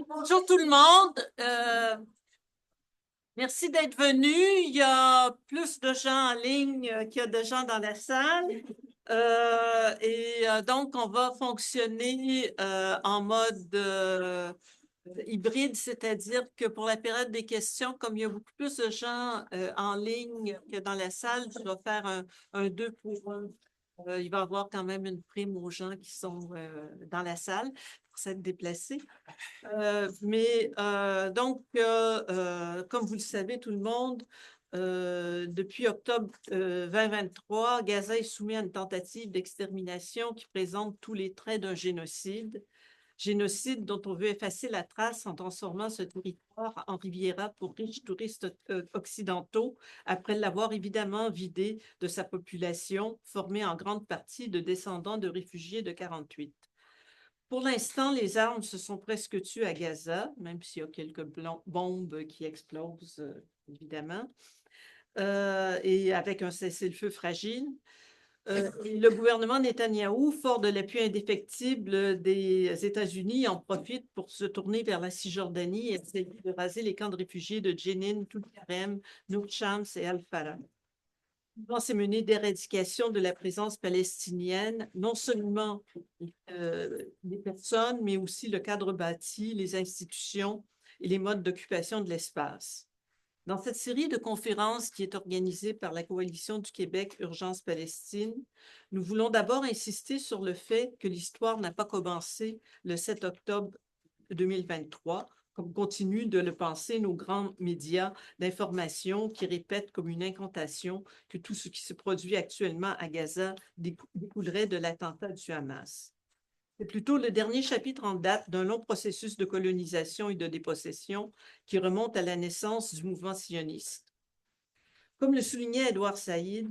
Bonjour tout le monde. Merci d'être venu. Il y a plus de gens en ligne qu'il y a de gens dans la salle. Donc, on va fonctionner en mode hybride, c'est-à-dire que pour la période des questions, comme il y a beaucoup plus de gens en ligne que dans la salle, je vais faire un 2 pour 1. Il va y avoir quand même une prime aux gens qui sont dans la salle pour s'être déplacés. Comme vous le savez, tout le monde, depuis octobre 2023, Gaza est soumis à une tentative d'extermination qui présente tous les traits d'un génocide. Génocide dont on veut effacer la trace en transformant ce territoire en riviera pour riches touristes occidentaux, après l'avoir évidemment vidé de sa population, formée en grande partie de descendants de réfugiés de 48. Pour l'instant, les armes se sont presque tues à Gaza, même s'il y a quelques bombes qui explosent, évidemment, et avec un cessez-le-feu fragile. Et le gouvernement Netanyahou, fort de l'appui indéfectible des États-Unis, en profite pour se tourner vers la Cisjordanie et essayer de raser les camps de réfugiés de Jenin, Toul-Karem, Nour Shams et Al-Falah. C'est mené d'éradication de la présence palestinienne, non seulement les personnes, mais aussi le cadre bâti, les institutions et les modes d'occupation de l'espace. Dans cette série de conférences qui est organisée par la Coalition du Québec Urgence Palestine, nous voulons d'abord insister sur le fait que l'histoire n'a pas commencé le 7 octobre 2023, comme continuent de le penser nos grands médias d'information qui répètent comme une incantation que tout ce qui se produit actuellement à Gaza découlerait de l'attentat du Hamas. C'est plutôt le dernier chapitre en date d'un long processus de colonisation et de dépossession qui remonte à la naissance du mouvement sioniste. Comme le soulignait Edouard Saïd,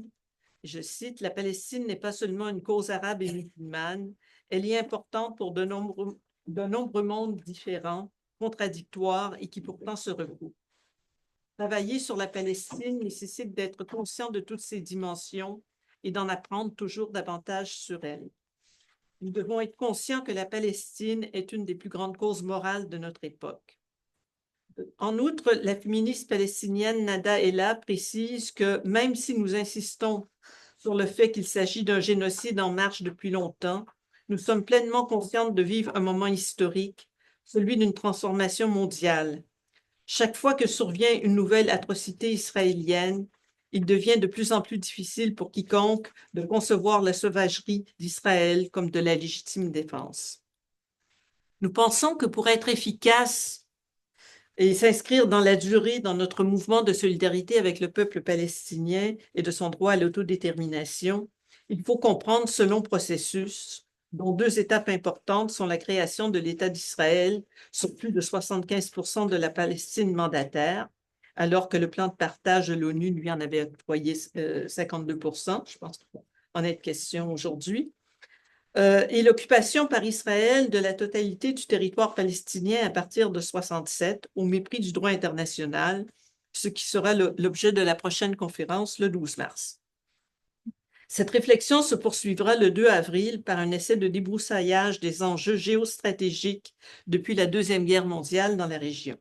je cite, « La Palestine n'est pas seulement une cause arabe et musulmane, elle est importante pour de nombreux mondes différents, contradictoires et qui pourtant se recoupent. Travailler sur la Palestine nécessite d'être conscient de toutes ces dimensions et d'en apprendre toujours davantage sur elle. Nous devons être conscients que la Palestine est une des plus grandes causes morales de notre époque. » En outre, la féministe palestinienne Nada Ella précise que même si nous insistons sur le fait qu'il s'agit d'un génocide en marche depuis longtemps, nous sommes pleinement conscientes de vivre un moment historique, celui d'une transformation mondiale. Chaque fois que survient une nouvelle atrocité israélienne, il devient de plus en plus difficile pour quiconque de concevoir la sauvagerie d'Israël comme de la légitime défense. Nous pensons que pour être efficace et s'inscrire dans la durée dans notre mouvement de solidarité avec le peuple palestinien et de son droit à l'autodétermination, il faut comprendre ce long processus dont deux étapes importantes sont la création de l'État d'Israël sur plus de 75% de la Palestine mandataire, alors que le plan de partage de l'ONU lui en avait octroyé 52%, je pense qu'il va en être question aujourd'hui, et l'occupation par Israël de la totalité du territoire palestinien à partir de 1967, au mépris du droit international, ce qui sera l'objet de la prochaine conférence le 12 mars. Cette réflexion se poursuivra le 2 avril par un essai de débroussaillage des enjeux géostratégiques depuis la Deuxième Guerre mondiale dans la région.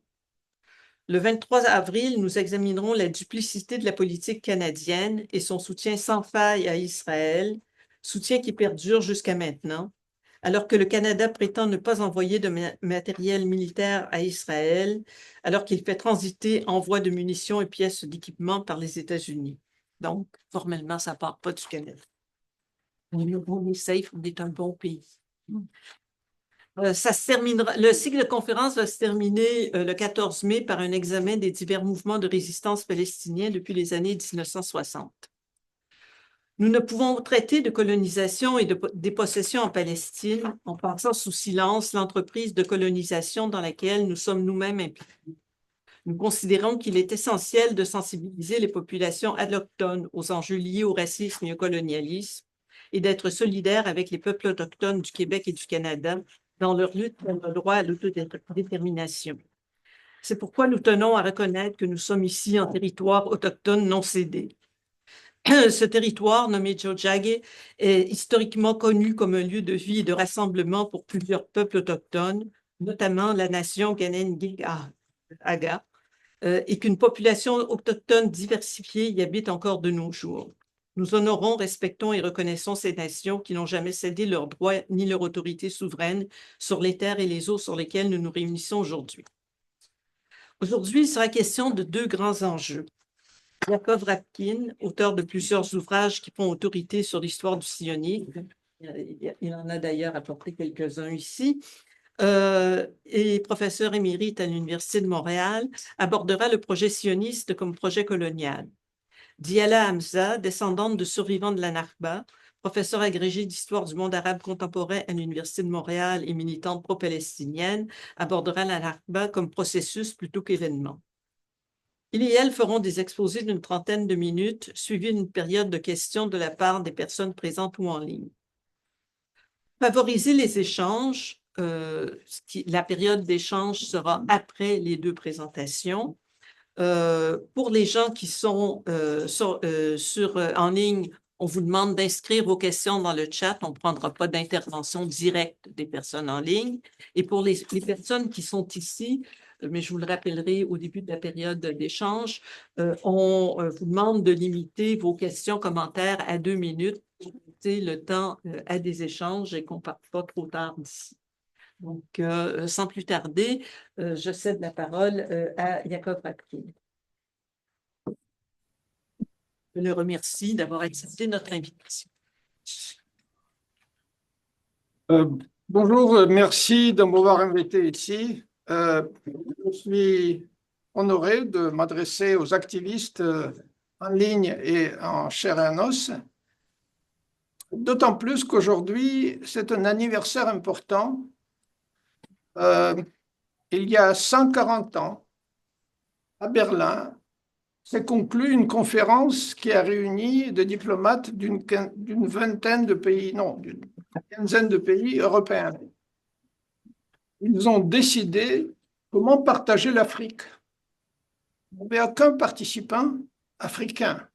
Le 23 avril, nous examinerons la duplicité de la politique canadienne et son soutien sans faille à Israël, soutien qui perdure jusqu'à maintenant, alors que le Canada prétend ne pas envoyer de matériel militaire à Israël, alors qu'il fait transiter envoi de munitions et pièces d'équipement par les États-Unis. Donc, formellement, ça ne part pas du Canada. On est safe, on est un bon pays. Ça se terminera, le cycle de conférence va se terminer le 14 mai par un examen des divers mouvements de résistance palestiniens depuis les années 1960. Nous ne pouvons traiter de colonisation et de dépossession en Palestine en passant sous silence l'entreprise de colonisation dans laquelle nous sommes nous-mêmes impliqués. Nous considérons qu'il est essentiel de sensibiliser les populations allochtones aux enjeux liés au racisme et au colonialisme et d'être solidaires avec les peuples autochtones du Québec et du Canada dans leur lutte pour le droit à l'autodétermination. C'est pourquoi nous tenons à reconnaître que nous sommes ici en territoire autochtone non cédé. Ce territoire, nommé Tiohtià:ke, est historiquement connu comme un lieu de vie et de rassemblement pour plusieurs peuples autochtones, notamment la nation Kanien'kehá:ka, et qu'une population autochtone diversifiée y habite encore de nos jours. Nous honorons, respectons et reconnaissons ces nations qui n'ont jamais cédé leurs droits ni leur autorité souveraine sur les terres et les eaux sur lesquelles nous nous réunissons aujourd'hui. Aujourd'hui, il sera question de deux grands enjeux. Yaakov Rapkin, auteur de plusieurs ouvrages qui font autorité sur l'histoire du sionisme, il en a d'ailleurs apporté quelques-uns ici, et professeur émérite à l'Université de Montréal, abordera le projet sioniste comme projet colonial. Diala Hamza, descendante de survivants de la Nakba, professeure agrégée d'histoire du monde arabe contemporain à l'Université de Montréal et militante pro-palestinienne, abordera la Nakba comme processus plutôt qu'événement. Ils et elles feront des exposés d'une trentaine de minutes, suivis d'une période de questions de la part des personnes présentes ou en ligne. Favoriser les échanges, la période d'échange sera après les deux présentations. Pour les gens qui sont en ligne, on vous demande d'inscrire vos questions dans le chat. On ne prendra pas d'intervention directe des personnes en ligne. Et pour les personnes qui sont ici, mais je vous le rappellerai au début de la période d'échange, on vous demande de limiter vos questions, commentaires à 2 minutes pour limiter le temps à des échanges et qu'on ne parte pas trop tard d'ici. Donc, sans plus tarder, je cède la parole à Yaakov Rapkin. Je le remercie d'avoir accepté notre invitation. Bonjour, merci de m'avoir invité ici. Je suis honoré de m'adresser aux activistes en ligne et en chair et en os, d'autant plus qu'aujourd'hui, c'est un anniversaire important. Il y a 140 ans, à Berlin, s'est conclue une conférence qui a réuni des diplomates d'une vingtaine de pays, non, d'une quinzaine de pays européens. Ils ont décidé comment partager l'Afrique. Il n'y avait aucun participant africain à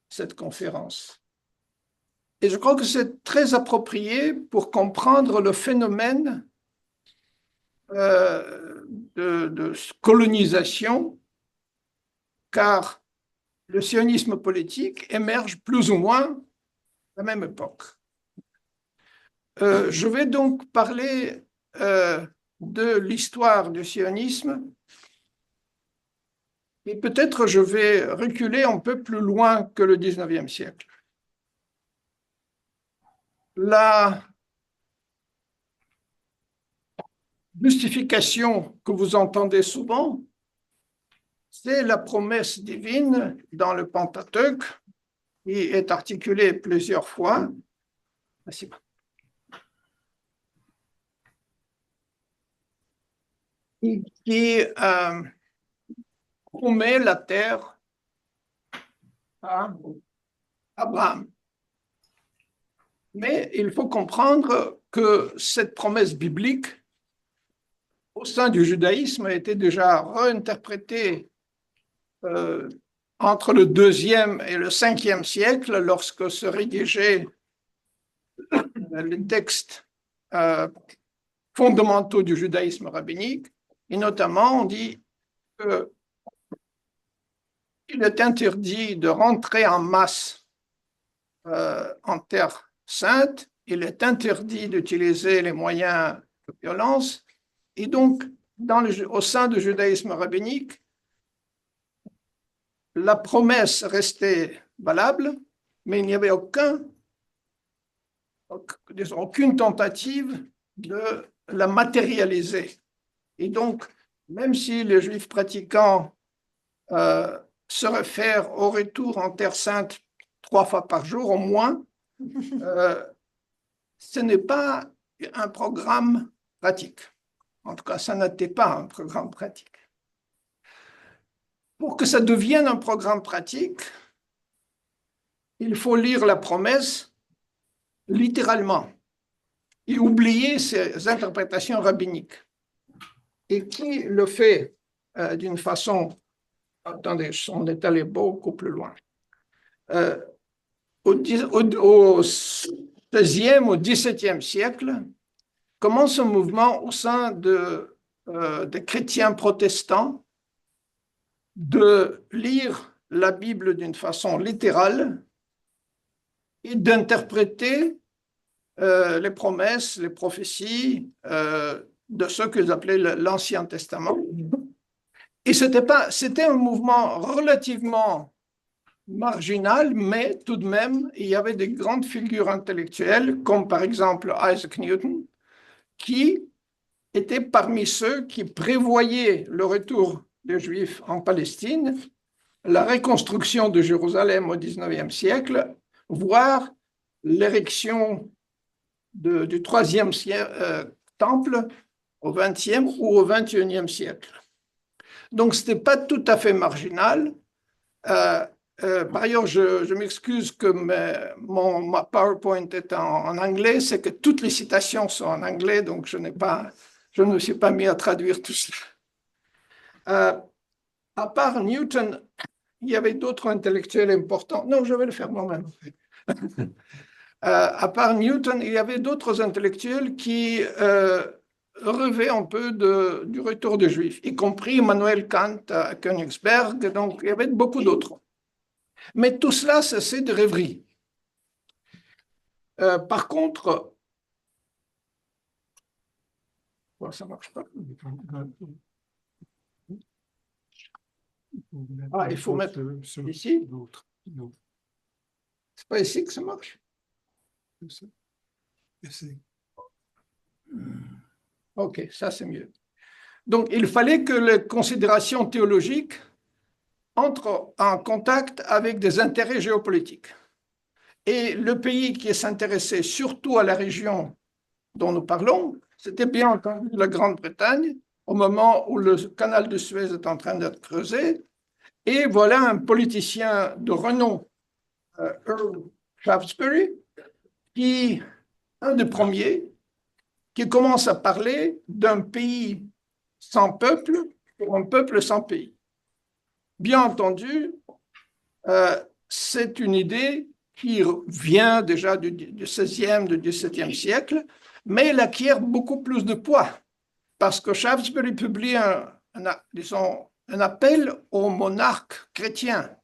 cette conférence. Et je crois que c'est très approprié pour comprendre le phénomène de colonisation, car le sionisme politique émerge plus ou moins à la même époque. Je vais donc parler de l'histoire du sionisme et peut-être je vais reculer un peu plus loin que le 19e siècle. La justification que vous entendez souvent, c'est la promesse divine dans le Pentateuque qui est articulée plusieurs fois. Qui promet la terre à Abraham. Mais il faut comprendre que cette promesse biblique, au sein du judaïsme, a été déjà réinterprétée entre le 2e et le 5e siècle, lorsque se rédigeaient les textes fondamentaux du judaïsme rabbinique. Et notamment, on dit qu'il est interdit de rentrer en masse en terre sainte, il est interdit d'utiliser les moyens de violence. Et donc, au sein du judaïsme rabbinique, la promesse restait valable, mais il n'y avait aucune tentative de la matérialiser. Et donc, même si les Juifs pratiquants se réfèrent au retour en Terre Sainte 3 fois par jour au moins, ce n'est pas un programme pratique. En tout cas, ça n'était pas un programme pratique. Pour que ça devienne un programme pratique, il faut lire la promesse littéralement et oublier ces interprétations rabbiniques. Et qui le fait d'une façon... Attendez, on est allé beaucoup plus loin. au 16e, au 17e siècle, commence un mouvement au sein des chrétiens protestants de lire la Bible d'une façon littérale et d'interpréter les promesses, les prophéties de ce qu'ils appelaient l'Ancien Testament. Et c'était un mouvement relativement marginal, mais tout de même, il y avait des grandes figures intellectuelles, comme par exemple Isaac Newton, qui était parmi ceux qui prévoyaient le retour des Juifs en Palestine, la reconstruction de Jérusalem au XIXe siècle, voire l'érection du troisième temple au XXe ou au XXIe siècle. Donc, ce n'était pas tout à fait marginal. Par ailleurs, je m'excuse que ma PowerPoint est en anglais, c'est que toutes les citations sont en anglais, donc je ne me suis pas mis à traduire tout cela. À part Newton, il y avait d'autres intellectuels importants. Non, je vais le faire moi-même. À part Newton, il y avait d'autres intellectuels qui rêvaient un peu du retour des Juifs, y compris Immanuel Kant à Königsberg, donc il y avait beaucoup d'autres. Mais tout cela, c'est de rêverie. Par contre, ça ne marche pas. Ah, il faut mettre ici. C'est pas ici que ça marche. Ok, ça c'est mieux. Donc, il fallait que les considérations théologiques entrent en contact avec des intérêts géopolitiques. Et le pays qui s'intéressait surtout à la région dont nous parlons, c'était bien entendu la Grande-Bretagne, au moment où le canal de Suez est en train d'être creusé. Et voilà un politicien de renom, Earl Shaftesbury, un des premiers, qui commence à parler d'un pays sans peuple pour un peuple sans pays. Bien entendu, c'est une idée qui vient déjà du XVIe, du XVIIe siècle, mais elle acquiert beaucoup plus de poids parce que Shaftesbury publie un appel aux monarques chrétiens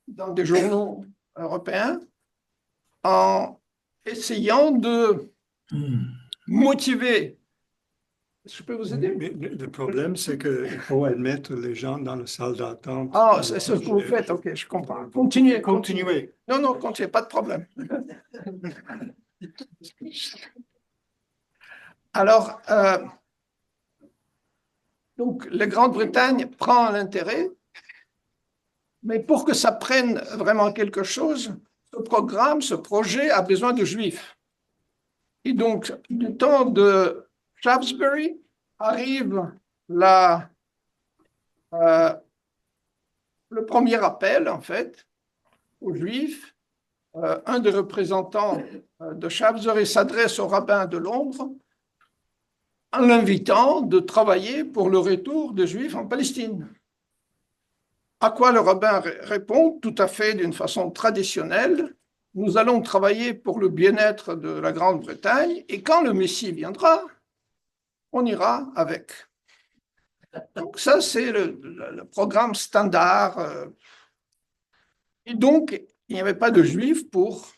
dans des journaux européens en essayant de motiver. Je peux vous aider? Mais le problème, c'est qu'il faut admettre les gens dans la salle d'attente. Ah, c'est ce que vous faites, ok, je comprends. Continuez. Continuez. Non, continuez, pas de problème. Alors, donc, la Grande-Bretagne prend l'intérêt, mais pour que ça prenne vraiment quelque chose, ce projet a besoin de Juifs. Et donc, du temps de Shaftesbury arrive le premier appel, en fait, aux Juifs. Un des représentants de Shaftesbury s'adresse au rabbin de Londres en l'invitant de travailler pour le retour des Juifs en Palestine. À quoi le rabbin répond tout à fait d'une façon traditionnelle: nous allons travailler pour le bien-être de la Grande-Bretagne et quand le Messie viendra, on ira avec. Donc ça, c'est le programme standard. Et donc, il n'y avait pas de Juifs pour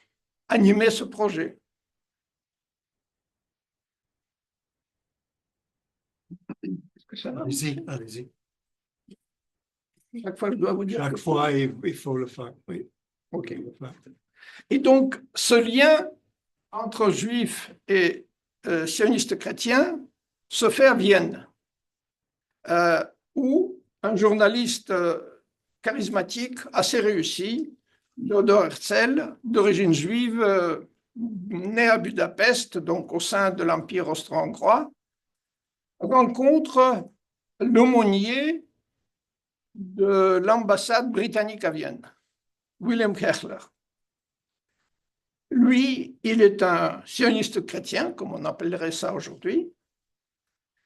animer ce projet. Est-ce que ça va? Allez-y. Chaque fois, je dois vous dire. Chaque fois, il faut le faire. Oui. OK. Et donc, ce lien entre juifs et sionistes chrétiens se fait à Vienne, où un journaliste charismatique, assez réussi, Theodor Herzl, d'origine juive, né à Budapest, donc au sein de l'Empire austro-hongrois, rencontre l'aumônier de l'ambassade britannique à Vienne, William Kechler. Lui, il est un sioniste chrétien, comme on appellerait ça aujourd'hui.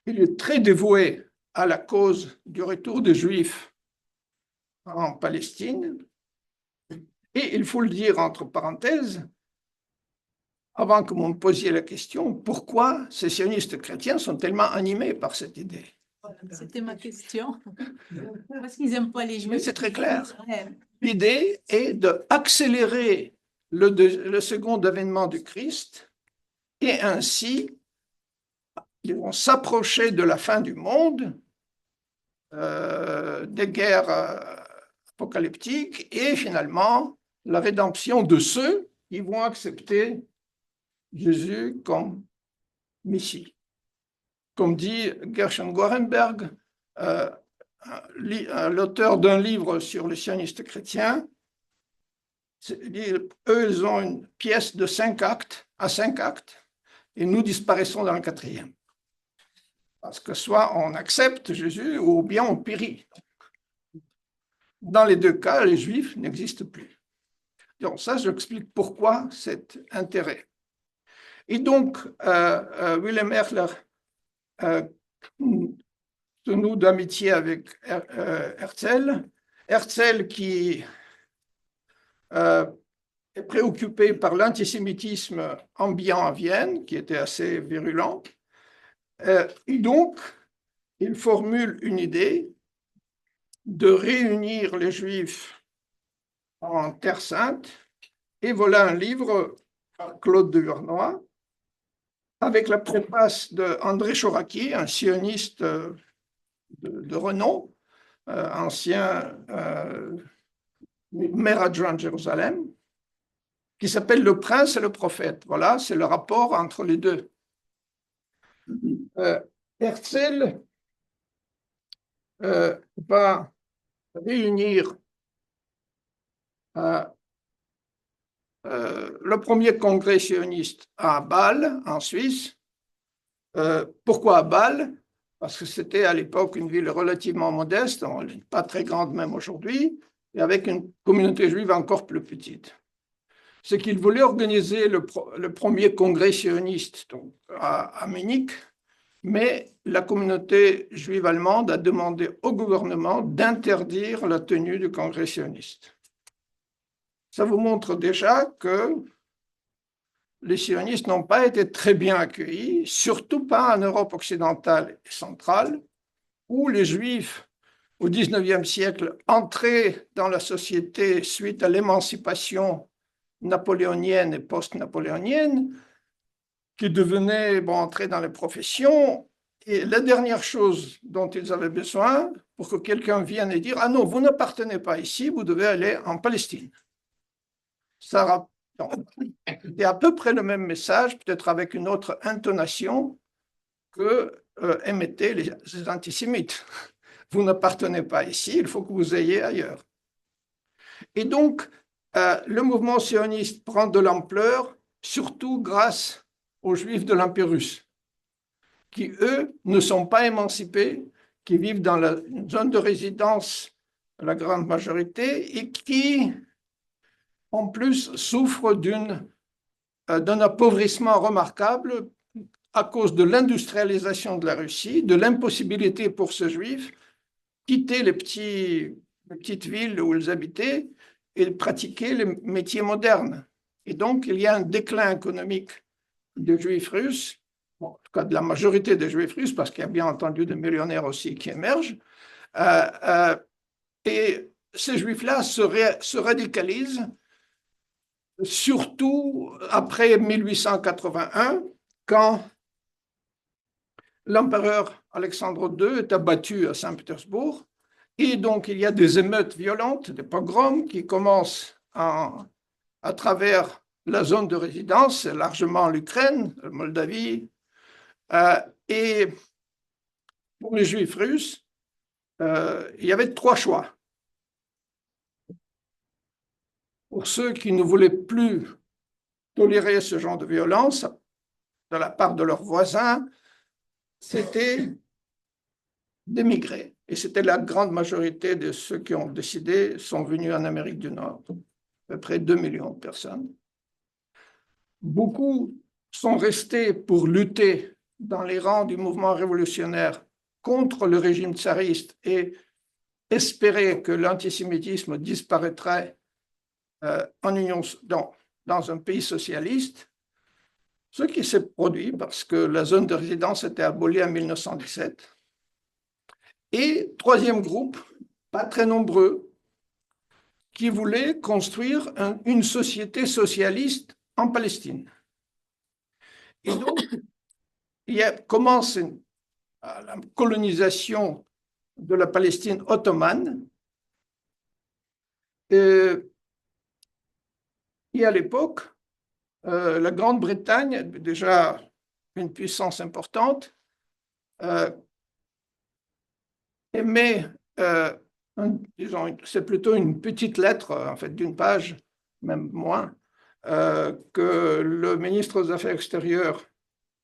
Il est très dévoué à la cause du retour des Juifs en Palestine. Et il faut le dire entre parenthèses, avant que vous me posiez la question, pourquoi ces sionistes chrétiens sont tellement animés par cette idée? C'était ma question. Parce qu'ils n'aiment pas les Mais Juifs. c'est très clair. Ouais. L'idée est d'accélérer le second avènement du Christ et ainsi, ils vont s'approcher de la fin du monde, des guerres apocalyptiques et finalement la rédemption de ceux qui vont accepter Jésus comme Messie. Comme dit Gershon Gorenberg, l'auteur d'un livre sur les sionistes chrétiens, eux, ils ont une pièce de 5 actes, à 5 actes, et nous disparaissons dans le 4e. Parce que soit on accepte Jésus, ou bien on périt. Dans les deux cas, les Juifs n'existent plus. Donc ça, j'explique pourquoi cet intérêt. Et donc, Wilhelm Hertler se noue d'amitié avec Herzl. Herzl qui est préoccupé par l'antisémitisme ambiant à Vienne, qui était assez virulent. Et donc, il formule une idée de réunir les Juifs en Terre Sainte, et voilà un livre par Claude de Vernoy, avec la préface d'André Chouraqui, un sioniste de renom, ancien maire adjoint de Jérusalem, qui s'appelle Le Prince et le Prophète. Voilà, c'est le rapport entre les deux. Herzl va réunir le premier congrès sioniste à Bâle, en Suisse. Pourquoi à Bâle? Parce que c'était à l'époque une ville relativement modeste, pas très grande même aujourd'hui, et avec une communauté juive encore plus petite. C'est qu'il voulait organiser le premier congrès sioniste donc, à Munich, mais la communauté juive allemande a demandé au gouvernement d'interdire la tenue du congrès sioniste. Ça vous montre déjà que les sionistes n'ont pas été très bien accueillis, surtout pas en Europe occidentale et centrale, où les Juifs, au XIXe siècle, entraient dans la société suite à l'émancipation napoléonienne et post-napoléonienne, qui devenaient entrer dans les professions. Et la dernière chose dont ils avaient besoin, pour que quelqu'un vienne et dire « Ah non, vous n'appartenez pas ici, vous devez aller en Palestine ». Ça c'est à peu près le même message, peut-être avec une autre intonation que émettaient les antisémites. Vous n'appartenez pas ici, il faut que vous ayez ailleurs. Et donc, le mouvement sioniste prend de l'ampleur, surtout grâce aux Juifs de l'Empire russe, qui, eux, ne sont pas émancipés, qui vivent dans la zone de résidence, la grande majorité, et qui, en plus, souffrent d'un appauvrissement remarquable à cause de l'industrialisation de la Russie, de l'impossibilité pour ces Juifs quitter les petites villes où ils habitaient et de pratiquer les métiers modernes. Et donc, il y a un déclin économique des Juifs russes, en tout cas de la majorité des Juifs russes, parce qu'il y a bien entendu des millionnaires aussi qui émergent. Et ces Juifs-là se radicalisent, surtout après 1881, quand l'empereur Alexandre II est abattu à Saint-Pétersbourg. Et donc, il y a des émeutes violentes, des pogroms qui commencent à travers la zone de résidence, largement l'Ukraine, la Moldavie. Et pour les Juifs russes, il y avait 3 choix. Pour ceux qui ne voulaient plus tolérer ce genre de violence de la part de leurs voisins, c'était d'émigrer. Et c'était la grande majorité de ceux qui ont décidé, sont venus en Amérique du Nord, à peu près 2 millions de personnes. Beaucoup sont restés pour lutter dans les rangs du mouvement révolutionnaire contre le régime tsariste et espérer que l'antisémitisme disparaîtrait dans un pays socialiste, ce qui s'est produit parce que la zone de résidence était abolie en 1917. Et troisième groupe, pas très nombreux, qui voulait construire une société socialiste en Palestine. Et donc, commence la colonisation de la Palestine ottomane. Et à l'époque, la Grande-Bretagne, déjà une puissance importante, émet, disons, c'est plutôt une petite lettre, en fait, d'une page, même moins, que le ministre des Affaires extérieures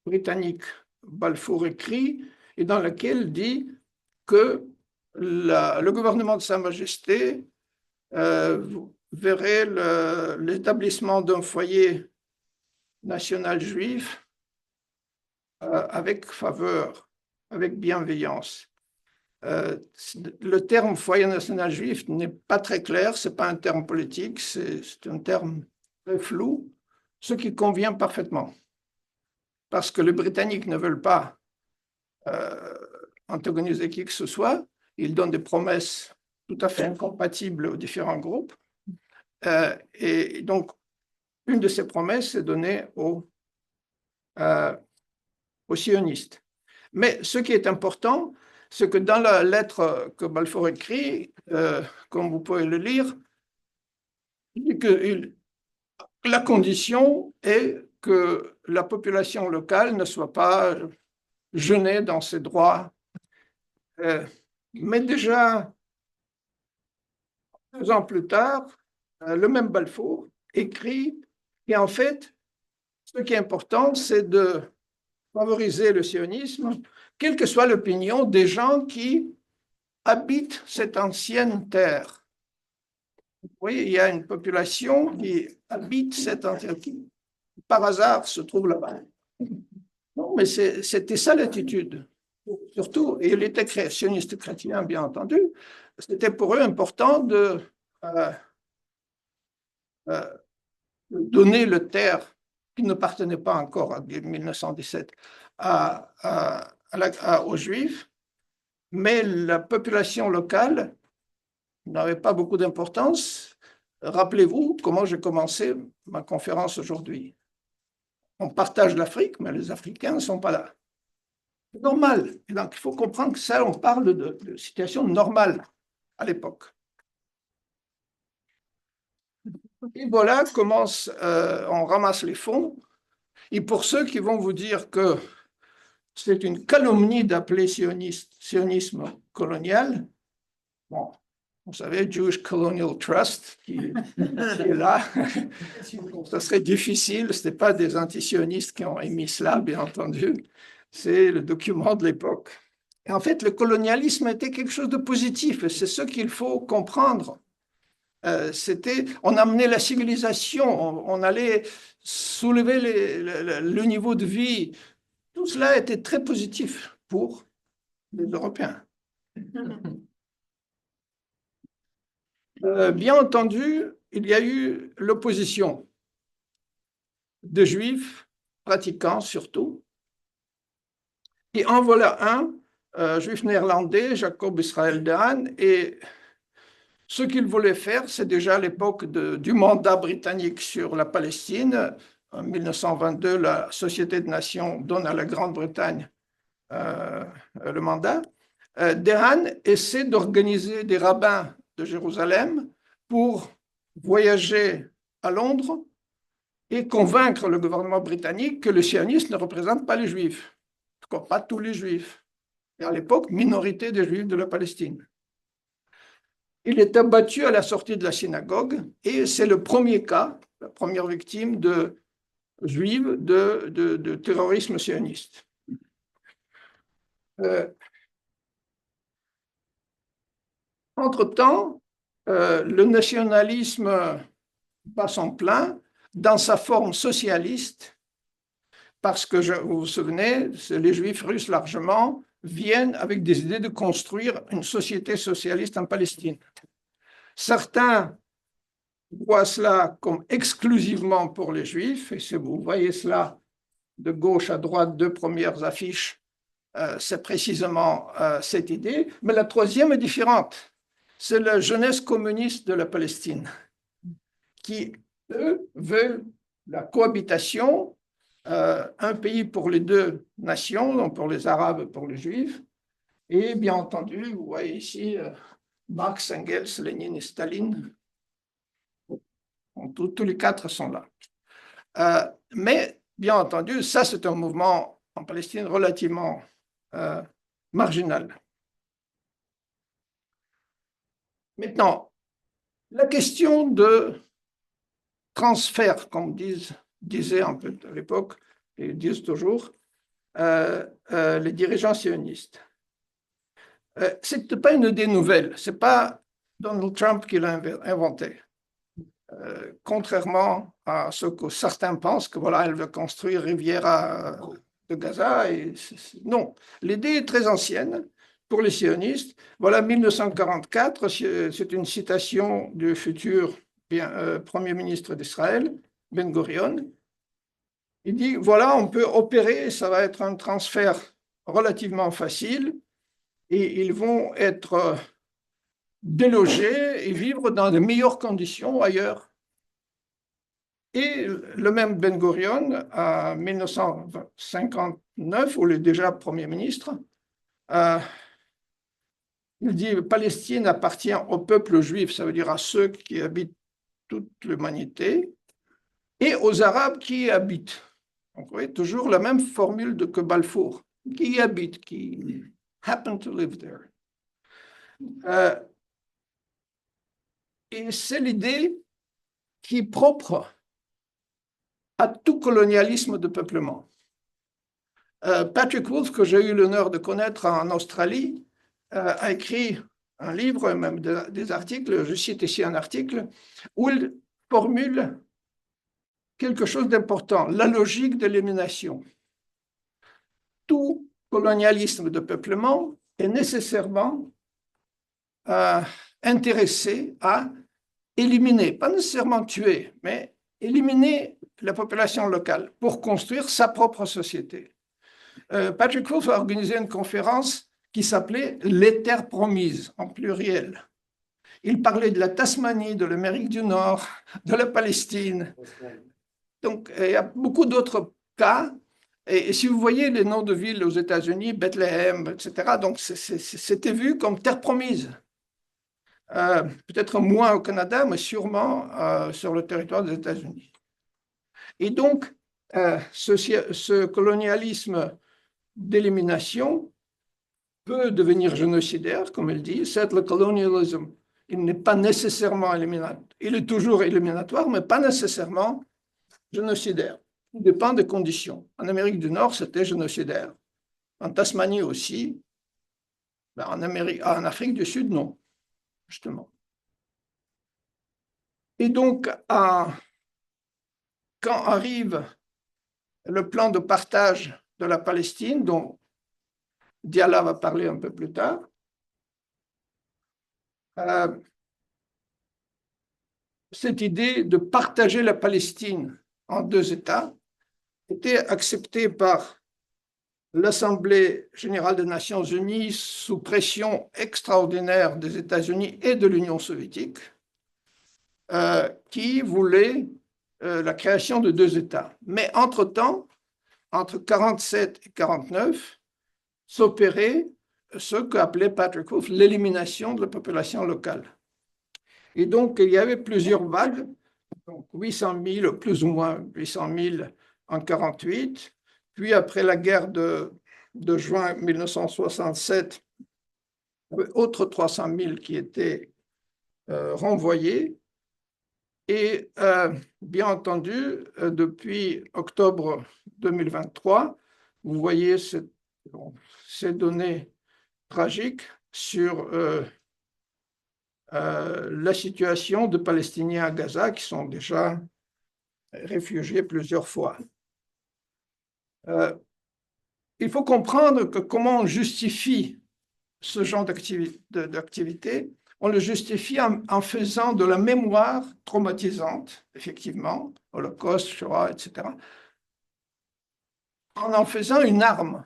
britannique Balfour écrit, et dans laquelle dit que le gouvernement de Sa Majesté verrait l'établissement d'un foyer national juif avec faveur, avec bienveillance. Le terme foyer national juif n'est pas très clair, ce n'est pas un terme politique, c'est un terme très flou, ce qui convient parfaitement. Parce que les Britanniques ne veulent pas antagoniser qui que ce soit, ils donnent des promesses tout à fait incompatibles aux différents groupes. Et donc, une de ces promesses est donnée aux sionistes. Mais ce qui est important, c'est que dans la lettre que Balfour écrit, comme vous pouvez le lire, il dit que la condition est que la population locale ne soit pas gênée dans ses droits. Mais déjà, 2 ans plus tard, le même Balfour écrit qu'en fait, ce qui est important, c'est de favoriser le sionisme, quelle que soit l'opinion des gens qui habitent cette ancienne terre. Vous voyez, il y a une population qui habite cette ancienne terre, qui par hasard se trouve là-bas. Non, mais c'était ça l'attitude. Surtout, et il était sioniste chrétien, bien entendu, c'était pour eux important de donner le terre qui ne appartenait pas encore en 1917 aux Juifs, mais la population locale n'avait pas beaucoup d'importance. Rappelez-vous comment j'ai commencé ma conférence aujourd'hui. On partage l'Afrique, mais les Africains ne sont pas là. C'est normal. Et donc, il faut comprendre que ça, on parle de situation normale à l'époque. Et voilà comment on ramasse les fonds. Et pour ceux qui vont vous dire que c'est une calomnie d'appeler sionisme colonial, bon, vous savez, Jewish Colonial Trust, qui est là, ça serait difficile, ce n'est pas des antisionistes qui ont émis cela, bien entendu, c'est le document de l'époque. Et en fait, le colonialisme était quelque chose de positif, et c'est ce qu'il faut comprendre. On amenait la civilisation, on allait soulever le niveau de vie. Tout cela était très positif pour les Européens. Bien entendu, il y a eu l'opposition de Juifs, pratiquants surtout. Et en voilà un, Juif néerlandais, Jacob Israël Dehaan, et ce qu'il voulait faire, c'est déjà à l'époque du mandat britannique sur la Palestine. En 1922, la Société des Nations donne à la Grande-Bretagne le mandat. Dehaan essaie d'organiser des rabbins de Jérusalem pour voyager à Londres et convaincre le gouvernement britannique que le sionisme ne représente pas les Juifs, en tout cas pas tous les Juifs. Et à l'époque, minorité des Juifs de la Palestine. Il est abattu à la sortie de la synagogue et c'est le premier cas, la première victime de juive de terrorisme sioniste. Entre-temps, le nationalisme bat son plein dans sa forme socialiste, parce que, vous vous souvenez, les Juifs russes largement viennent avec des idées de construire une société socialiste en Palestine. Certains voit cela comme exclusivement pour les Juifs, et si vous voyez cela de gauche à droite, deux premières affiches, c'est précisément cette idée. Mais la troisième est différente. C'est la jeunesse communiste de la Palestine, qui, eux, veulent la cohabitation, un pays pour les deux nations, donc pour les Arabes et pour les Juifs. Et bien entendu, vous voyez ici Marx, Engels, Lénine et Staline. Tous les quatre sont là. Mais, bien entendu, ça, c'est un mouvement en Palestine relativement marginal. Maintenant, la question de transfert, comme disaient un peu à l'époque, et disent toujours, les dirigeants sionistes. Ce n'était pas une idée nouvelle, ce n'est pas Donald Trump qui l'a inventé. Contrairement à ce que certains pensent, que voilà, elle veut construire Riviera de Gaza. Non, l'idée est très ancienne pour les sionistes. Voilà, 1944, c'est une citation du futur Premier ministre d'Israël, Ben Gurion. Il dit, voilà, on peut opérer, ça va être un transfert relativement facile, et ils vont être délogés et vivre dans de meilleures conditions ailleurs. Et le même Ben Gurion, en 1959, où il est déjà Premier ministre, il dit « Palestine appartient au peuple juif », ça veut dire à ceux qui habitent toute l'humanité, et aux Arabes qui y habitent. Donc, vous voyez, toujours la même formule que Balfour, qui y habitent, qui happen to live there. Et c'est l'idée qui est propre à tout colonialisme de peuplement. Patrick Wolf, que j'ai eu l'honneur de connaître en Australie, a écrit un livre, même des articles, je cite ici un article, où il formule quelque chose d'important, la logique de l'élimination. Tout colonialisme de peuplement est nécessairement intéressé à éliminer, pas nécessairement tuer, mais éliminer la population locale pour construire sa propre société. Patrick Wolf a organisé une conférence qui s'appelait « Les terres promises » en pluriel. Il parlait de la Tasmanie, de l'Amérique du Nord, de la Palestine. Donc, il y a beaucoup d'autres cas. Et si vous voyez les noms de villes aux États-Unis, Bethléem, etc., donc c'était vu comme terre promise. Peut-être moins au Canada, mais sûrement sur le territoire des États-Unis. Et donc, ce colonialisme d'élimination peut devenir génocidaire, comme il dit. Settler colonialism, il n'est pas nécessairement éliminatoire. Il est toujours éliminatoire, mais pas nécessairement génocidaire. Il dépend des conditions. En Amérique du Nord, c'était génocidaire. En Tasmanie aussi. Ben, en Afrique du Sud, non, justement. Et donc, quand arrive le plan de partage de la Palestine, dont Diala va parler un peu plus tard, cette idée de partager la Palestine en deux États était acceptée par l'Assemblée générale des Nations unies sous pression extraordinaire des États-Unis et de l'Union soviétique, qui voulait la création de deux États. Mais entre-temps, entre 1947 et 1949, s'opérait ce qu'appelait Patrick Wolf l'élimination de la population locale. Et donc, il y avait plusieurs vagues, donc 800 000, plus ou moins 800 000 en 1948, puis après la guerre de juin 1967, autres 300 000 qui étaient renvoyés. Et bien entendu, depuis octobre 2023, vous voyez ces données tragiques sur la situation de Palestiniens à Gaza qui sont déjà réfugiés plusieurs fois. Il faut comprendre que comment on justifie ce genre d'activité. on le justifie en faisant de la mémoire traumatisante, effectivement, Holocauste, Shoah, etc., en faisant une arme.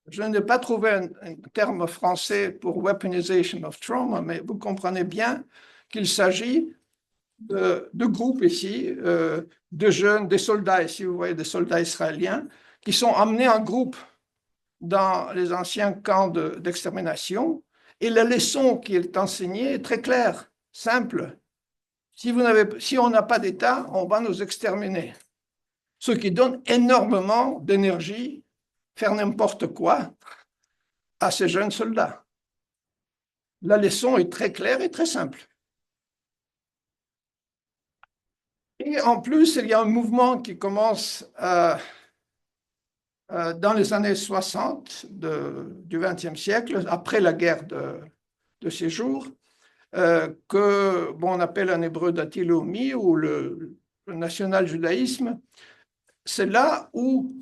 Je n'ai pas trouvé un terme français pour weaponization of trauma, mais vous comprenez bien qu'il s'agit de groupes ici, de jeunes, des soldats ici, vous voyez, des soldats israéliens, qui sont amenés en groupe dans les anciens camps d'extermination. Et la leçon qui est enseignée est très claire, simple. Si on n'a pas d'État, on va nous exterminer. Ce qui donne énormément d'énergie, faire n'importe quoi à ces jeunes soldats. La leçon est très claire et très simple. Et en plus, il y a un mouvement qui commence dans les années 60 du XXe siècle, après la guerre de ces jours, on appelle en hébreu datilomi ou le national-judaïsme. C'est là où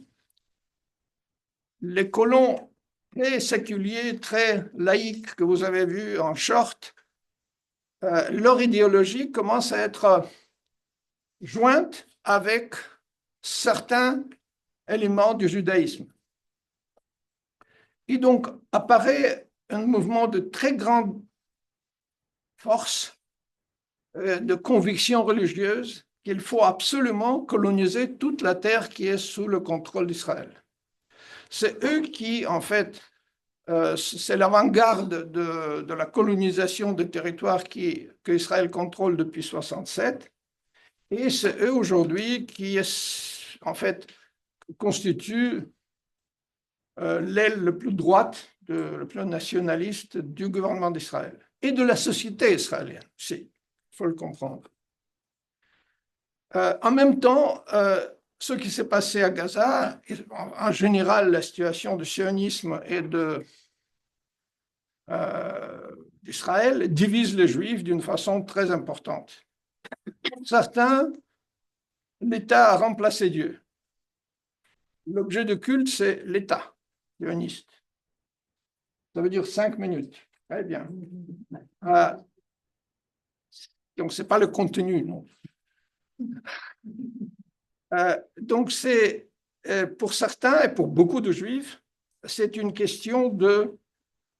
les colons très séculiers, très laïcs que vous avez vus en short, leur idéologie commence à être jointe avec certains éléments du judaïsme. Et donc apparaît un mouvement de très grande force, de conviction religieuse, qu'il faut absolument coloniser toute la terre qui est sous le contrôle d'Israël. C'est eux qui, en fait, c'est l'avant-garde de la colonisation des territoires qu'Israël contrôle depuis 1967. Et c'est eux aujourd'hui qui, en fait, constituent l'aile la plus droite, le plus nationaliste du gouvernement d'Israël et de la société israélienne aussi, il faut le comprendre. En même temps, ce qui s'est passé à Gaza, en général, la situation du sionisme et d'Israël divise les Juifs d'une façon très importante. Certains, l'État a remplacé Dieu. L'objet de culte, c'est l'État sioniste. Ça veut dire 5 minutes. Très bien. Donc, ce n'est pas le contenu, non. Donc, c'est pour certains et pour beaucoup de Juifs, c'est une question de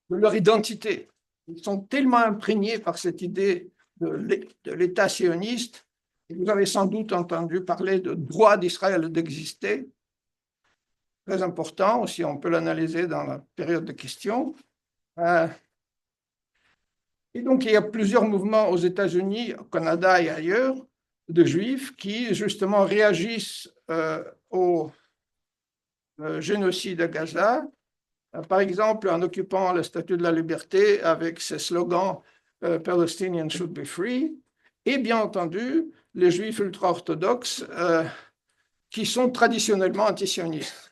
leur identité. Ils sont tellement imprégnés par cette idée de l'État sioniste. Vous avez sans doute entendu parler de droit d'Israël d'exister, très important aussi, on peut l'analyser dans la période de questions. Et donc, il y a plusieurs mouvements aux États-Unis, au Canada et ailleurs, de Juifs qui, justement, réagissent au génocide à Gaza, par exemple, en occupant la Statue de la Liberté avec ses slogans Palestinians should be free, et bien entendu, les Juifs ultra-orthodoxes qui sont traditionnellement antisionistes.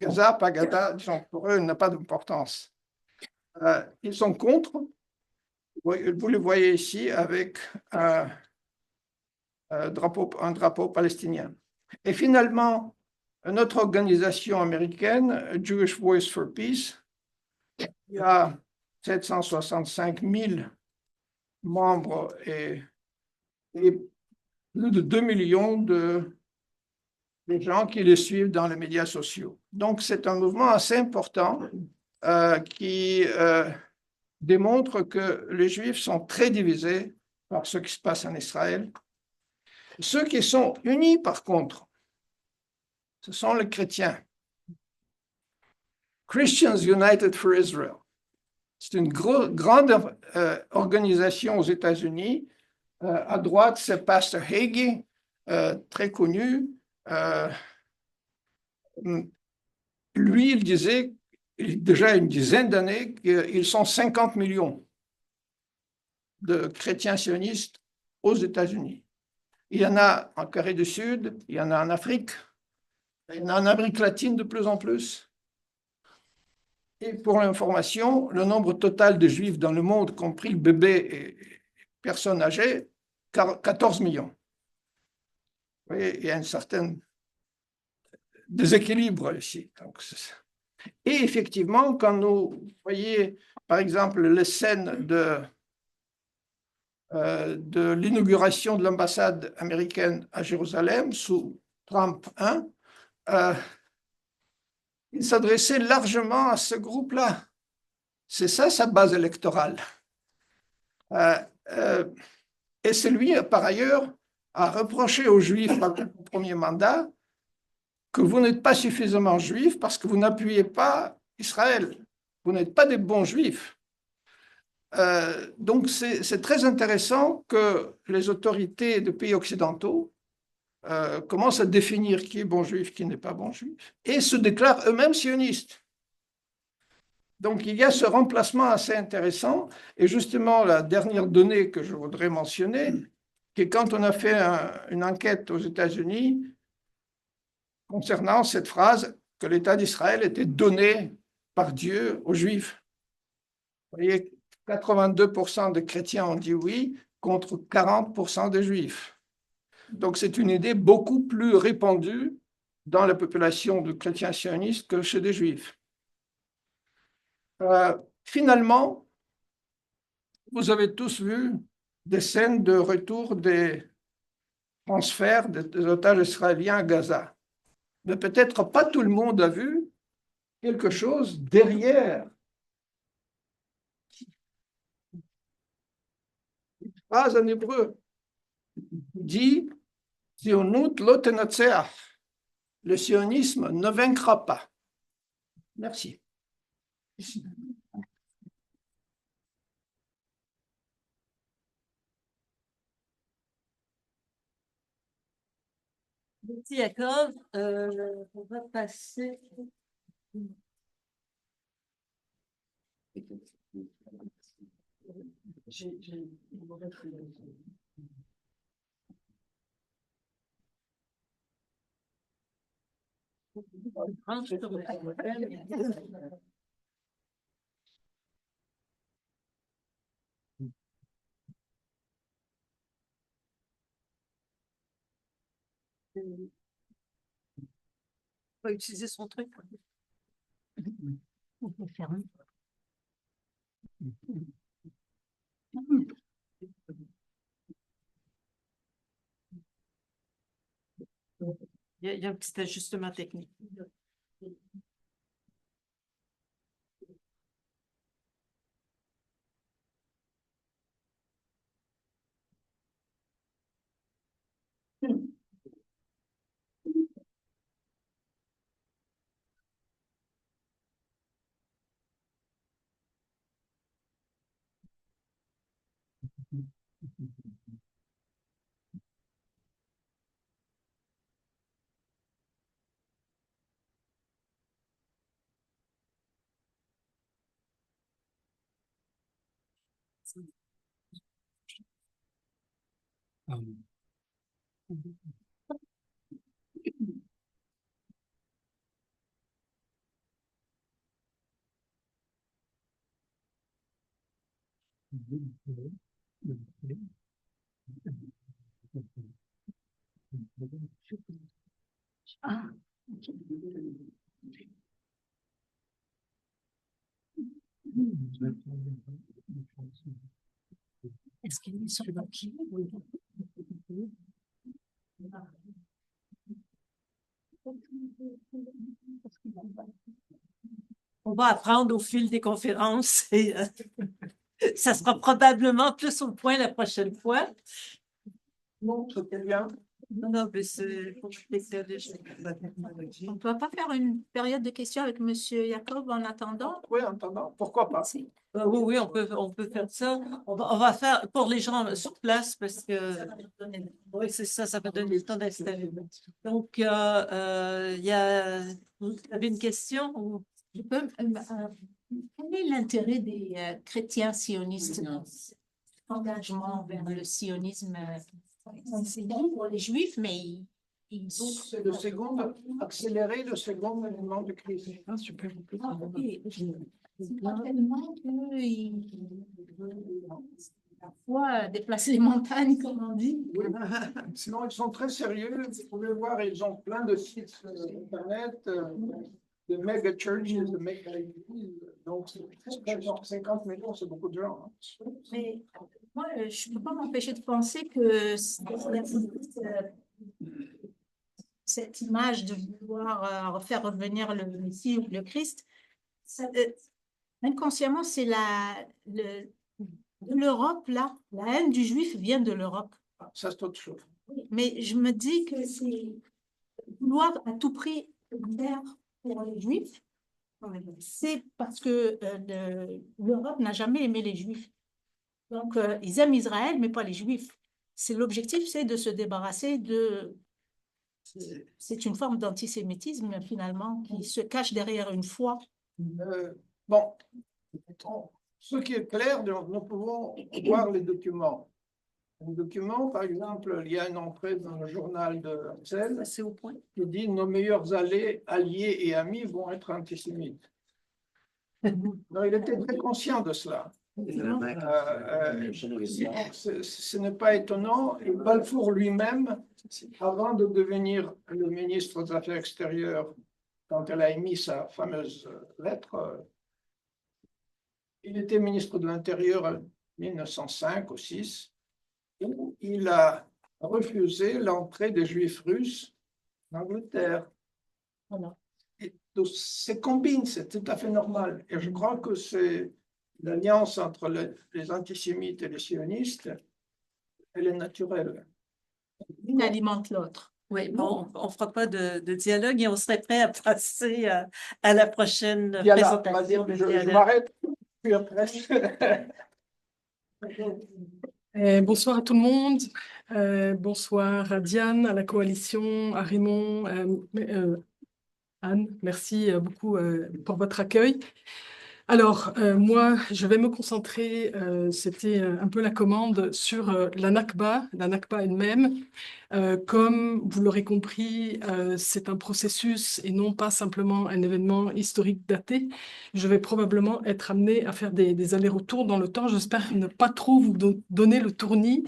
Gaza, pas Gaza, disons, pour eux, n'a pas d'importance. Ils sont contre. Vous le voyez ici avec un drapeau palestinien. Et finalement, notre organisation américaine, Jewish Voice for Peace, il y a 765 000 membres et plus de 2 millions de gens qui les suivent dans les médias sociaux. Donc, c'est un mouvement assez important qui démontre que les Juifs sont très divisés par ce qui se passe en Israël. Ceux qui sont unis, par contre, ce sont les chrétiens. Christians United for Israel. C'est une grande organisation aux États-Unis. À droite, c'est Pastor Hagee, très connu. Lui, il disait, déjà une dizaine d'années, qu'ils sont 50 millions de chrétiens sionistes aux États-Unis. Il y en a en Corée du Sud, il y en a en Afrique, il y en a en Amérique latine de plus en plus. Et pour l'information, le nombre total de Juifs dans le monde, compris bébés et personnes âgées, 14 millions. Vous voyez, il y a un certain déséquilibre ici. Et effectivement, quand nous voyez, par exemple, les scènes de l'inauguration de l'ambassade américaine à Jérusalem sous Trump 1, il s'adressait largement à ce groupe-là. C'est ça sa base électorale. Et c'est lui, par ailleurs, a reproché aux Juifs dans le premier mandat que vous n'êtes pas suffisamment juifs parce que vous n'appuyez pas Israël. Vous n'êtes pas des bons juifs. Donc, c'est très intéressant que les autorités de pays occidentaux commencent à définir qui est bon juif, qui n'est pas bon juif, et se déclarent eux-mêmes sionistes. Donc, il y a ce remplacement assez intéressant. Et justement, la dernière donnée que je voudrais mentionner, c'est quand on a fait une enquête aux États-Unis concernant cette phrase que l'État d'Israël était donné par Dieu aux Juifs. Vous voyez, 82% des chrétiens ont dit oui, contre 40% des Juifs. Donc, c'est une idée beaucoup plus répandue dans la population de chrétiens sionistes que chez des Juifs. Finalement, vous avez tous vu des scènes de retour des transferts des otages israéliens à Gaza. Mais peut-être pas tout le monde a vu quelque chose derrière. Une phrase en hébreu dit Zionut lo tenatzeach. Le sionisme ne vaincra pas. Merci. Merci Jacob. On va passer. On va utiliser son truc. On peut fermer. Il y a un petit ajustement technique. Ah, ok. Est-ce qu'il est sur le papier? Oui. On va apprendre au fil des conférences et ça sera probablement plus au point la prochaine fois. Non, c'était bien. Non, mais c'est pour On ne peut pas faire une période de questions avec M. Jacob en attendant? Oui, en attendant, pourquoi pas? oui, on peut faire ça. On va faire pour les gens sur place parce que oui, c'est ça, ça va donner le temps d'installer. Donc, il y a vous avez une question? Quel est l'intérêt des chrétiens sionistes dans cet engagement vers le sionisme? C'est bon pour les juifs, mais ils C'est le second, accélérer le second élément de crise. Ah, super. Ah, okay. C'est pas tellement qu'ils parfois déplacer les montagnes, comme on dit. Oui. Sinon, ils sont très sérieux. Vous pouvez voir, ils ont plein de sites sur Internet, de méga churches, de méga églises. Donc, 50 millions, c'est beaucoup de gens. Hein. Mais Moi, je ne peux pas m'empêcher de penser que cette image de vouloir faire revenir le Messie ou le Christ, inconsciemment, c'est de l'Europe, là. La haine du juif vient de l'Europe. Ça, c'est autre chose. Mais je me dis que c'est vouloir à tout prix faire pour les juifs, c'est parce que l'Europe n'a jamais aimé les juifs. Donc, ils aiment Israël, mais pas les juifs. L'objectif, c'est de se débarrasser de... C'est une forme d'antisémitisme, finalement, qui se cache derrière une foi. Bon, ce qui est clair, nous pouvons voir les documents. Un document, par exemple, il y a une entrée dans le journal de Herzl C'est au point. qui dit « Nos meilleurs alliés et amis vont être antisémites ». Non, il était très conscient de cela. Ce n'est pas étonnant. Et Balfour lui-même, avant de devenir le ministre des Affaires extérieures, quand elle a émis sa fameuse lettre, il était ministre de l'Intérieur en 1905 ou 6, où il a refusé l'entrée des Juifs russes en Angleterre. Voilà. Et donc, c'est combine, c'est tout à fait normal. Et je crois que c'est l'alliance entre les antisémites et les sionistes, elle est naturelle. L'une alimente l'autre. Oui, bon, on ne fera pas de dialogue et on serait prêt à passer à la prochaine Dialogue, présentation de je dialogue. m'arrête, puis après. Bonsoir à tout le monde. Bonsoir à Diane, à la coalition, à Raymond, Anne. Merci beaucoup pour votre accueil. Alors, moi, je vais me concentrer, c'était un peu la commande, sur la Nakba elle-même. Comme vous l'aurez compris, c'est un processus et non pas simplement un événement historique daté. Je vais probablement être amenée à faire des allers-retours dans le temps. J'espère ne pas trop vous donner le tournis,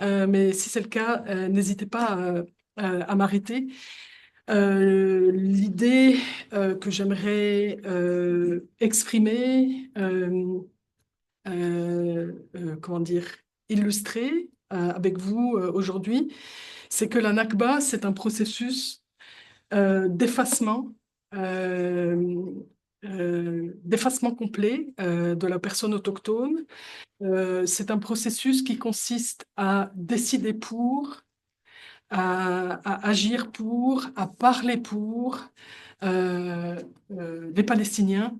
mais si c'est le cas, n'hésitez pas à m'arrêter. L'idée que j'aimerais exprimer, comment dire, illustrer avec vous aujourd'hui, c'est que la Nakba, c'est un processus d'effacement complet de la personne autochtone. C'est un processus qui consiste à décider pour, à agir pour, à parler pour les Palestiniens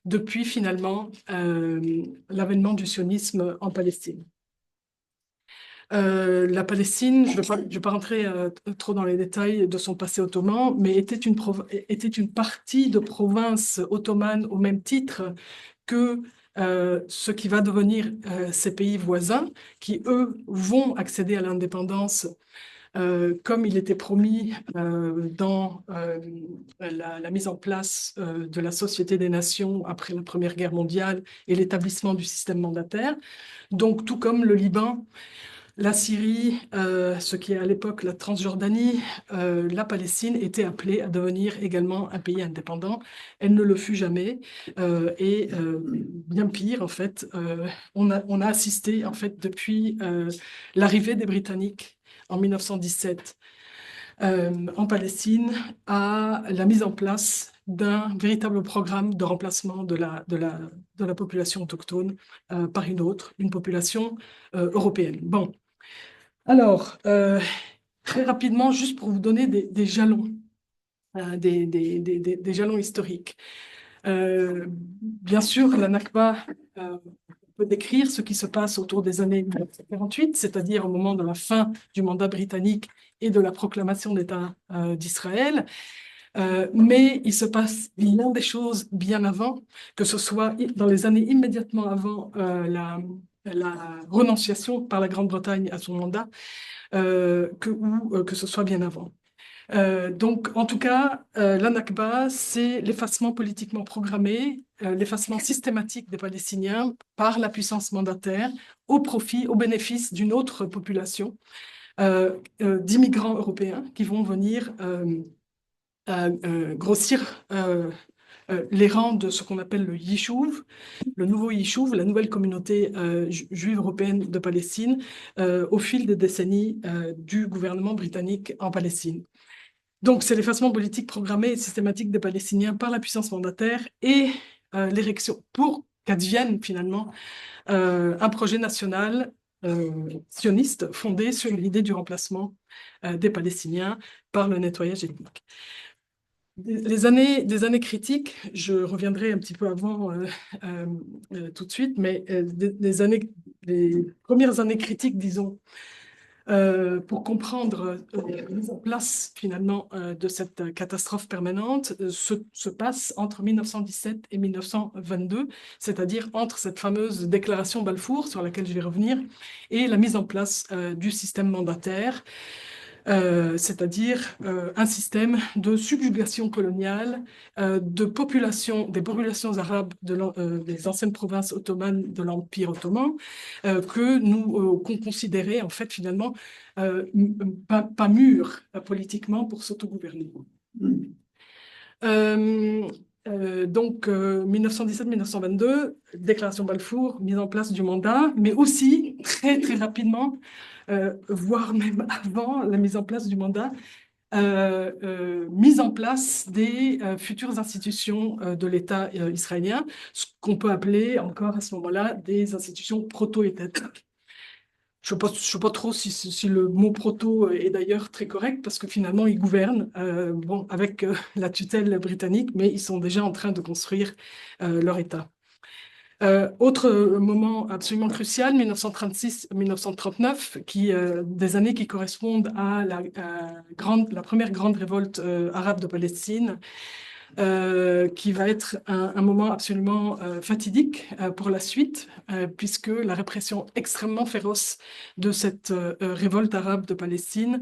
depuis finalement l'avènement du sionisme en Palestine. La Palestine, je ne vais pas rentrer trop dans les détails de son passé ottoman, mais était une partie de province ottomane au même titre que ce qui va devenir ces pays voisins, qui, eux, vont accéder à l'indépendance comme il était promis dans la mise en place de la Société des Nations après la Première Guerre mondiale et l'établissement du système mandataire. Donc, tout comme le Liban, la Syrie, ce qui est à l'époque la Transjordanie, la Palestine était appelée à devenir également un pays indépendant. Elle ne le fut jamais. Et bien pire, en fait, on a assisté, en fait, depuis l'arrivée des Britanniques en 1917 en Palestine, à la mise en place d'un véritable programme de remplacement de la population autochtone par une population européenne. Bon. Alors, très rapidement, juste pour vous donner des jalons, des jalons historiques. Bien sûr, la Nakba peut décrire ce qui se passe autour des années 1948, c'est-à-dire au moment de la fin du mandat britannique et de la proclamation d'État d'Israël. Mais il se passe bien des choses bien avant, que ce soit dans les années immédiatement avant la renonciation par la Grande-Bretagne à son mandat, ou que ce soit bien avant. Donc, en tout cas, la Nakba, c'est l'effacement politiquement programmé, l'effacement systématique des Palestiniens par la puissance mandataire au bénéfice d'une autre population d'immigrants européens qui vont venir grossir les rangs de ce qu'on appelle le Yishuv, le nouveau Yishuv, la nouvelle communauté juive européenne de Palestine, au fil des décennies du gouvernement britannique en Palestine. Donc, c'est l'effacement politique programmé et systématique des Palestiniens par la puissance mandataire et l'érection pour qu'advienne finalement un projet national sioniste fondé sur l'idée du remplacement des Palestiniens par le nettoyage ethnique. Des années critiques, je reviendrai un petit peu avant tout de suite, mais les premières années critiques, disons, pour comprendre la mise en place finalement de cette catastrophe permanente se passe entre 1917 et 1922, c'est-à-dire entre cette fameuse déclaration Balfour, sur laquelle je vais revenir, et la mise en place du système mandataire, c'est-à-dire un système de subjugation coloniale des populations arabes des anciennes provinces ottomanes de l'Empire ottoman, qu'on considérait en fait finalement pas mûres politiquement pour s'autogouverner. Donc, 1917-1922, déclaration Balfour, mise en place du mandat, mais aussi très très rapidement, voire même avant la mise en place du mandat, mise en place des futures institutions de l'État israélien, ce qu'on peut appeler encore à ce moment-là des institutions proto-étatiques. Je ne sais pas trop si le mot proto est d'ailleurs très correct, parce que finalement, ils gouvernent avec la tutelle britannique, mais ils sont déjà en train de construire leur État. Autre moment absolument crucial, 1936-1939, des années qui correspondent à la première grande révolte arabe de Palestine, qui va être un moment absolument fatidique pour la suite, puisque la répression extrêmement féroce de cette révolte arabe de Palestine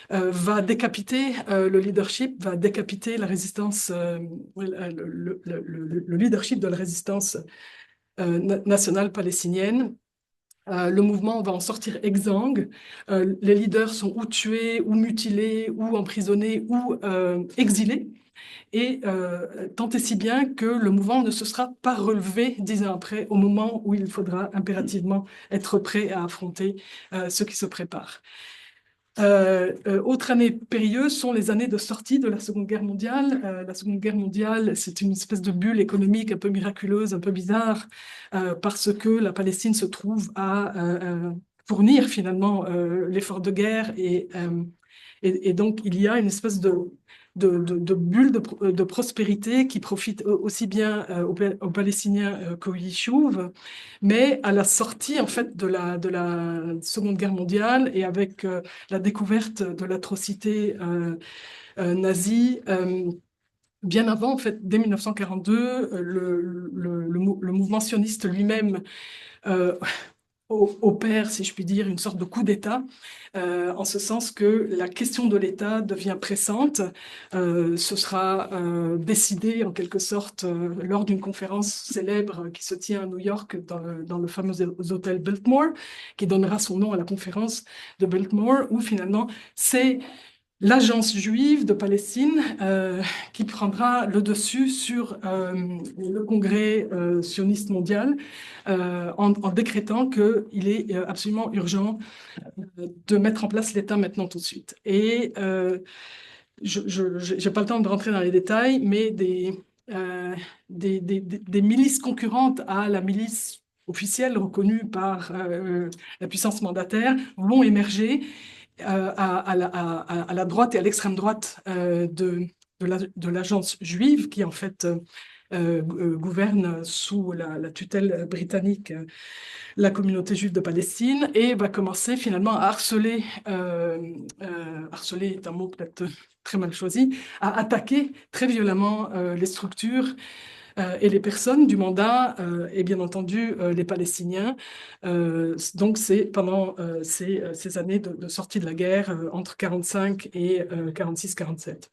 va décapiter le leadership, va décapiter la résistance, le leadership de la résistance nationale palestinienne. Le mouvement va en sortir exsangue. Les leaders sont ou tués, ou mutilés, ou emprisonnés, ou exilés. Et tant et si bien que le mouvement ne se sera pas relevé 10 ans après, au moment où il faudra impérativement être prêt à affronter ce qui se prépare. Autre année périlleuse sont les années de sortie de la Seconde Guerre mondiale. La Seconde Guerre mondiale, c'est une espèce de bulle économique un peu miraculeuse, un peu bizarre, parce que la Palestine se trouve à fournir finalement l'effort de guerre et donc il y a une espèce de bulle de prospérité qui profite aussi bien aux Palestiniens qu'aux Yishuv, mais à la sortie en fait de la Seconde Guerre mondiale et avec la découverte de l'atrocité nazie. Bien avant, en fait, dès 1942, le mouvement sioniste lui-même opère, si je puis dire, une sorte de coup d'État, en ce sens que la question de l'État devient pressante. Ce sera décidé en quelque sorte lors d'une conférence célèbre qui se tient à New York dans le fameux hôtel Biltmore, qui donnera son nom à la conférence de Biltmore, où finalement c'est l'agence juive de Palestine qui prendra le dessus sur le congrès sioniste mondial en décrétant qu'il est absolument urgent de mettre en place l'État maintenant tout de suite. Et je n'ai pas le temps de rentrer dans les détails, mais des milices concurrentes à la milice officielle reconnue par la puissance mandataire vont émerger à la droite et à l'extrême droite de l'agence juive qui en fait gouverne sous la tutelle britannique la communauté juive de Palestine et va commencer finalement à harceler, harceler est un mot peut-être très mal choisi, à attaquer très violemment les structures et les personnes du mandat et bien entendu les Palestiniens. Donc c'est pendant ces années de sortie de la guerre entre 45 et 46-47.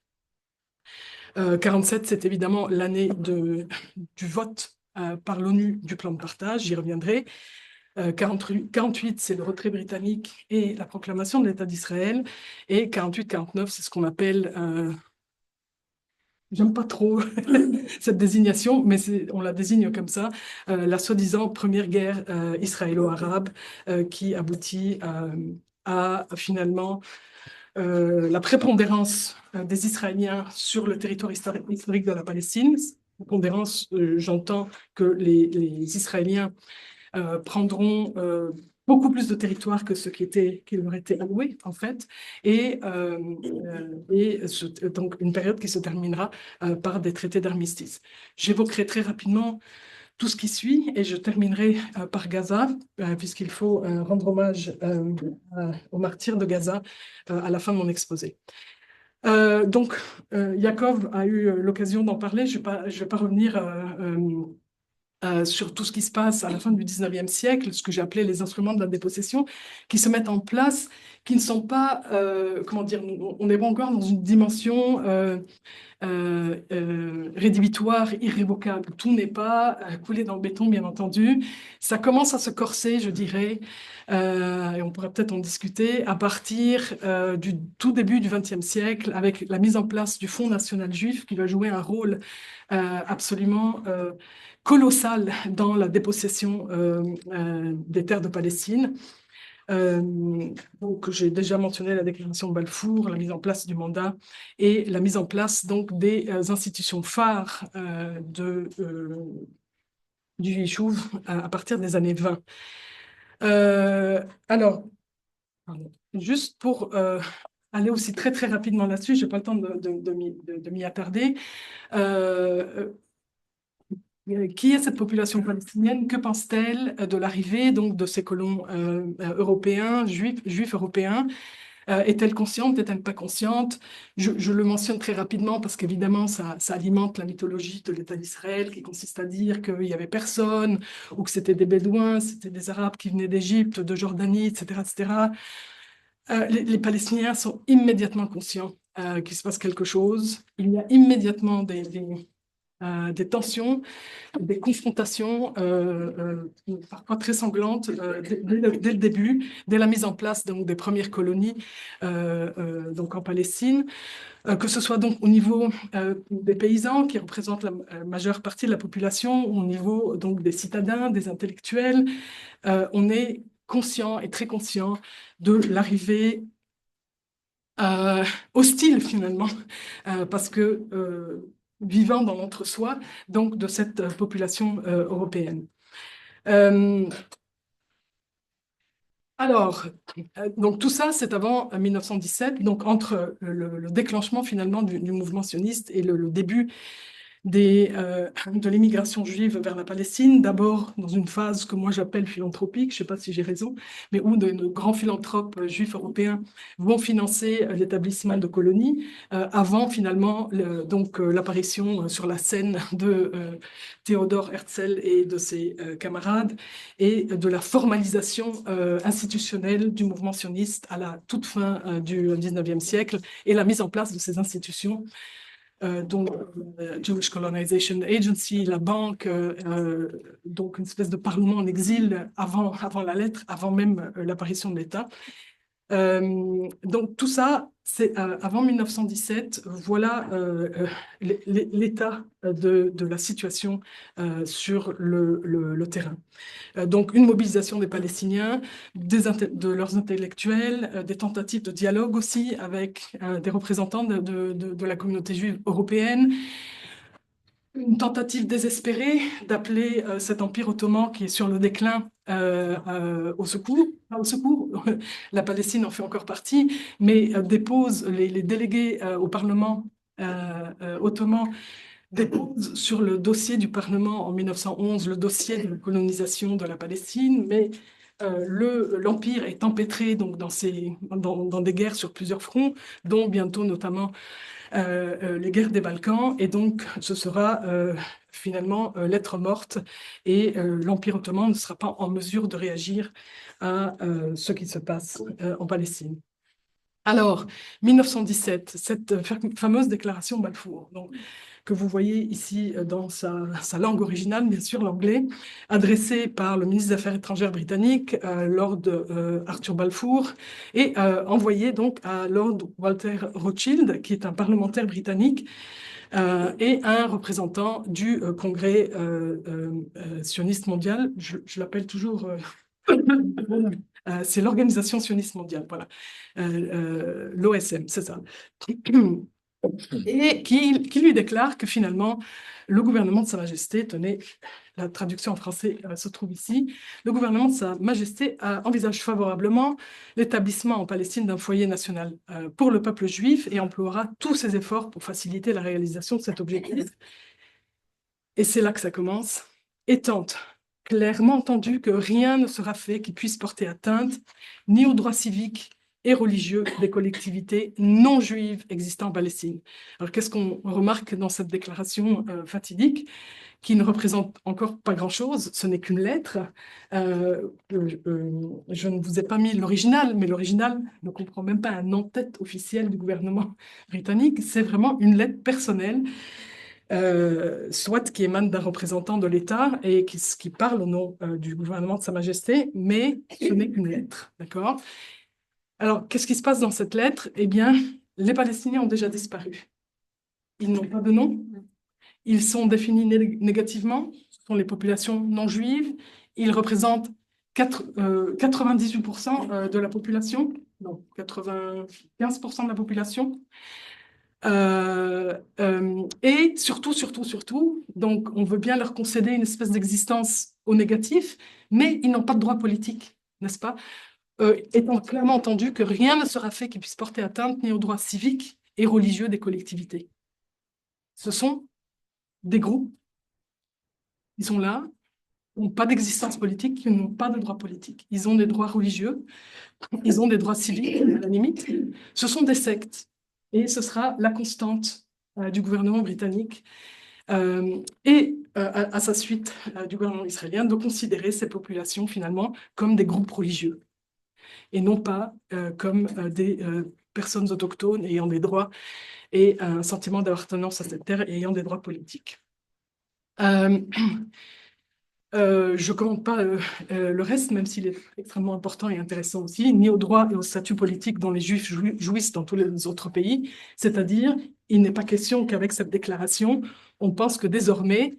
47, c'est évidemment l'année du vote par l'ONU du plan de partage, j'y reviendrai. 48, c'est le retrait britannique et la proclamation de l'État d'Israël. Et 48-49, c'est ce qu'on appelle j'aime pas trop cette désignation, mais on la désigne comme ça, la soi-disant première guerre israélo-arabe qui aboutit à finalement la prépondérance des Israéliens sur le territoire historique de la Palestine. Prépondérance, j'entends que les Israéliens prendront beaucoup plus de territoire que ce qui leur était alloué, en fait, donc une période qui se terminera par des traités d'armistice. J'évoquerai très rapidement tout ce qui suit et je terminerai par Gaza, puisqu'il faut rendre hommage aux martyrs de Gaza à la fin de mon exposé. Donc, Yaakov a eu l'occasion d'en parler, je vais pas revenir sur tout ce qui se passe à la fin du 19e siècle, ce que j'ai appelé les instruments de la dépossession, qui se mettent en place, qui ne sont pas, comment dire, on est encore dans une dimension rédhibitoire, irrévocable. Tout n'est pas coulé dans le béton, bien entendu. Ça commence à se corser, je dirais, et on pourrait peut-être en discuter, à partir du tout début du XXe siècle, avec la mise en place du Fonds national juif, qui va jouer un rôle absolument colossal dans la dépossession des terres de Palestine. Donc, j'ai déjà mentionné la déclaration de Balfour, la mise en place du mandat et la mise en place donc des institutions phares du Yishuv à partir des années 20. Alors, pardon, juste pour aller aussi très très rapidement là-dessus, je n'ai pas le temps de m'y attarder. Qui est cette population palestinienne? Que pense-t-elle de l'arrivée donc de ces colons européens, juifs européens? Est-elle consciente? Est-elle pas consciente? Je le mentionne très rapidement parce qu'évidemment, ça alimente la mythologie de l'État d'Israël qui consiste à dire qu'il n'y avait personne ou que c'était des Bédouins, c'était des Arabes qui venaient d'Égypte, de Jordanie, etc., etc. Les Palestiniens sont immédiatement conscients qu'il se passe quelque chose. Il y a immédiatement des tensions, des confrontations parfois très sanglantes dès le début, dès la mise en place donc, des premières colonies donc en Palestine, que ce soit donc au niveau des paysans qui représentent la majeure partie de la population, au niveau donc des citadins, des intellectuels. On est conscient et très conscient de l'arrivée hostile finalement, parce que vivant dans l'entre-soi, donc de cette population européenne. Alors, donc tout ça, c'est avant 1917, donc entre le déclenchement finalement du mouvement sioniste et le début de l'immigration juive vers la Palestine, d'abord dans une phase que moi j'appelle philanthropique, je ne sais pas si j'ai raison, mais où de grands philanthropes juifs européens vont financer l'établissement de colonies, avant finalement l'apparition sur la scène de Théodore Herzl et de ses camarades, et de la formalisation institutionnelle du mouvement sioniste à la toute fin du 19e siècle, et la mise en place de ces institutions donc Jewish Colonization Agency, la banque, donc une espèce de parlement en exil avant la lettre, avant même l'apparition de l'État. Donc tout ça, c'est avant 1917, voilà l'état de la situation sur le terrain. Donc une mobilisation des Palestiniens, de leurs intellectuels, des tentatives de dialogue aussi avec des représentants de la communauté juive européenne, une tentative désespérée d'appeler cet empire ottoman qui est sur le déclin au secours. Au secours, la Palestine en fait encore partie, mais dépose les délégués au Parlement ottoman dépose sur le dossier du Parlement en 1911 le dossier de la colonisation de la Palestine, mais l'Empire est empêtré donc, dans des guerres sur plusieurs fronts, dont bientôt notamment les guerres des Balkans, et donc ce sera finalement lettre morte, et l'Empire ottoman ne sera pas en mesure de réagir à ce qui se passe en Palestine. Alors, 1917, cette fameuse déclaration Balfour, donc, que vous voyez ici dans sa langue originale, bien sûr l'anglais, adressée par le ministre des Affaires étrangères britannique, Lord Arthur Balfour, et envoyée donc à Lord Walter Rothschild, qui est un parlementaire britannique, et un représentant du Congrès sioniste mondial. Je l'appelle toujours... c'est l'Organisation sioniste mondiale, voilà. L'OSM, c'est ça. Et qui lui déclare que finalement, le gouvernement de Sa Majesté, tenez, la traduction en français se trouve ici, le gouvernement de Sa Majesté envisage favorablement l'établissement en Palestine d'un foyer national pour le peuple juif et emploiera tous ses efforts pour faciliter la réalisation de cet objectif. Et c'est là que ça commence. Étant clairement entendu que rien ne sera fait qui puisse porter atteinte ni aux droits civiques et religieux des collectivités non juives existant en Palestine. Alors, qu'est-ce qu'on remarque dans cette déclaration fatidique qui ne représente encore pas grand-chose? Ce n'est qu'une lettre. Je ne vous ai pas mis l'original, mais l'original ne comprend même pas un en-tête officiel du gouvernement britannique. C'est vraiment une lettre personnelle, soit qui émane d'un représentant de l'État et qui parle au nom du gouvernement de Sa Majesté, mais ce n'est qu'une lettre, d'accord? Alors, qu'est-ce qui se passe dans cette lettre? Eh bien, les Palestiniens ont déjà disparu. Ils n'ont pas de nom. Ils sont définis négativement. Ce sont les populations non juives. Ils représentent 98% de la population, non, 95% de la population. Et surtout, donc on veut bien leur concéder une espèce d'existence au négatif, mais ils n'ont pas de droit politique, n'est-ce pas? Étant clairement entendu que rien ne sera fait qui puisse porter atteinte ni aux droits civiques et religieux des collectivités. Ce sont des groupes, ils sont là, n'ont pas d'existence politique, ils n'ont pas de droits politiques. Ils ont des droits religieux, ils ont des droits civiques, à la limite. Ce sont des sectes. Et ce sera la constante du gouvernement britannique et à sa suite du gouvernement israélien de considérer ces populations finalement comme des groupes religieux et non pas comme des personnes autochtones ayant des droits et un sentiment d'appartenance à cette terre et ayant des droits politiques. Je ne commente pas le reste, même s'il est extrêmement important et intéressant aussi, ni au droit et au statut politique dont les Juifs jouissent dans tous les autres pays. C'est-à-dire, il n'est pas question qu'avec cette déclaration, on pense que désormais,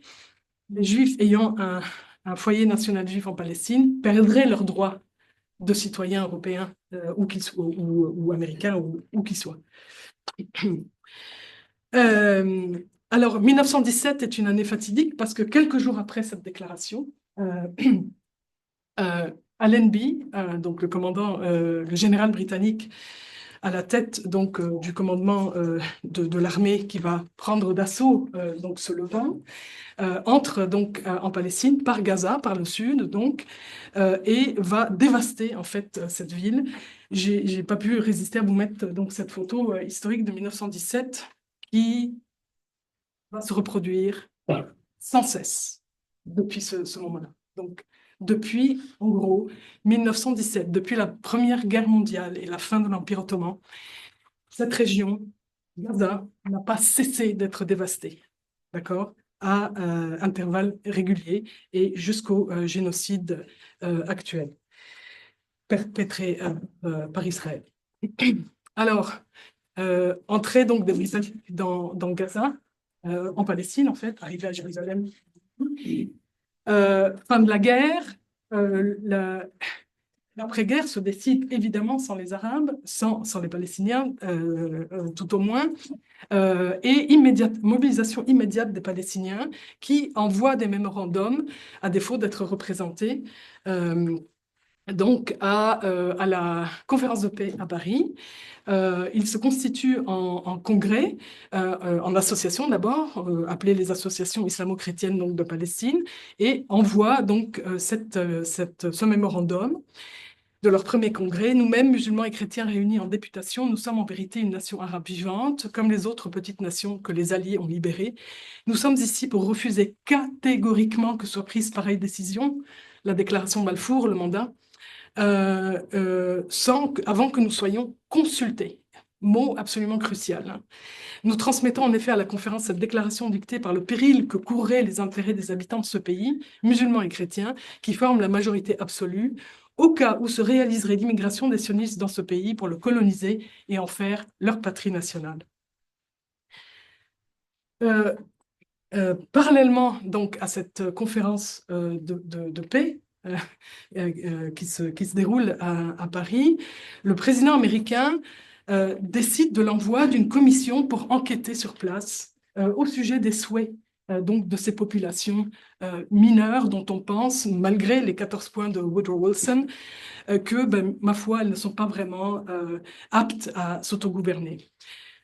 les Juifs ayant un foyer national juif en Palestine perdraient leurs droits de citoyens européens où qu'ils soient, ou américains, où qu'ils soient. Alors, 1917 est une année fatidique parce que quelques jours après cette déclaration, Allenby, donc le commandant, le général britannique à la tête donc du commandement de l'armée qui va prendre d'assaut donc ce Levant, entre donc en Palestine par Gaza, par le sud donc, et va dévaster en fait cette ville. J'ai pas pu résister à vous mettre donc cette photo historique de 1917 qui va se reproduire sans cesse depuis ce moment-là. Donc, depuis, en gros, 1917, depuis la Première Guerre mondiale et la fin de l'Empire ottoman, cette région, Gaza, n'a pas cessé d'être dévastée, d'accord, à intervalles réguliers et jusqu'au génocide actuel perpétré par Israël. Alors, entrée donc des Britanniques dans Gaza, en Palestine, en fait, arrivé à Jérusalem. Fin de la guerre, l'après-guerre se décide évidemment sans les Arabes, sans les Palestiniens, tout au moins, et mobilisation immédiate des Palestiniens qui envoient des mémorandums, à défaut d'être représentés, donc à la conférence de paix à Paris. Il se constitue en congrès, en association d'abord, appelées les associations islamo-chrétiennes donc, de Palestine, et envoie donc ce mémorandum de leur premier congrès. Nous-mêmes, musulmans et chrétiens réunis en députation, nous sommes en vérité une nation arabe vivante, comme les autres petites nations que les Alliés ont libérées. Nous sommes ici pour refuser catégoriquement que soit prise pareille décision, la déclaration Balfour, le mandat, avant que nous soyons consultés. Mot absolument crucial. Hein. Nous transmettons en effet à la conférence cette déclaration dictée par le péril que courraient les intérêts des habitants de ce pays, musulmans et chrétiens, qui forment la majorité absolue, au cas où se réaliserait l'immigration des sionistes dans ce pays pour le coloniser et en faire leur patrie nationale. Euh, Parallèlement donc à cette conférence de paix qui se déroule à Paris, le président américain décide de l'envoi d'une commission pour enquêter sur place au sujet des souhaits donc de ces populations mineures dont on pense, malgré les 14 points de Woodrow Wilson, que, ben, ma foi, elles ne sont pas vraiment aptes à s'autogouverner.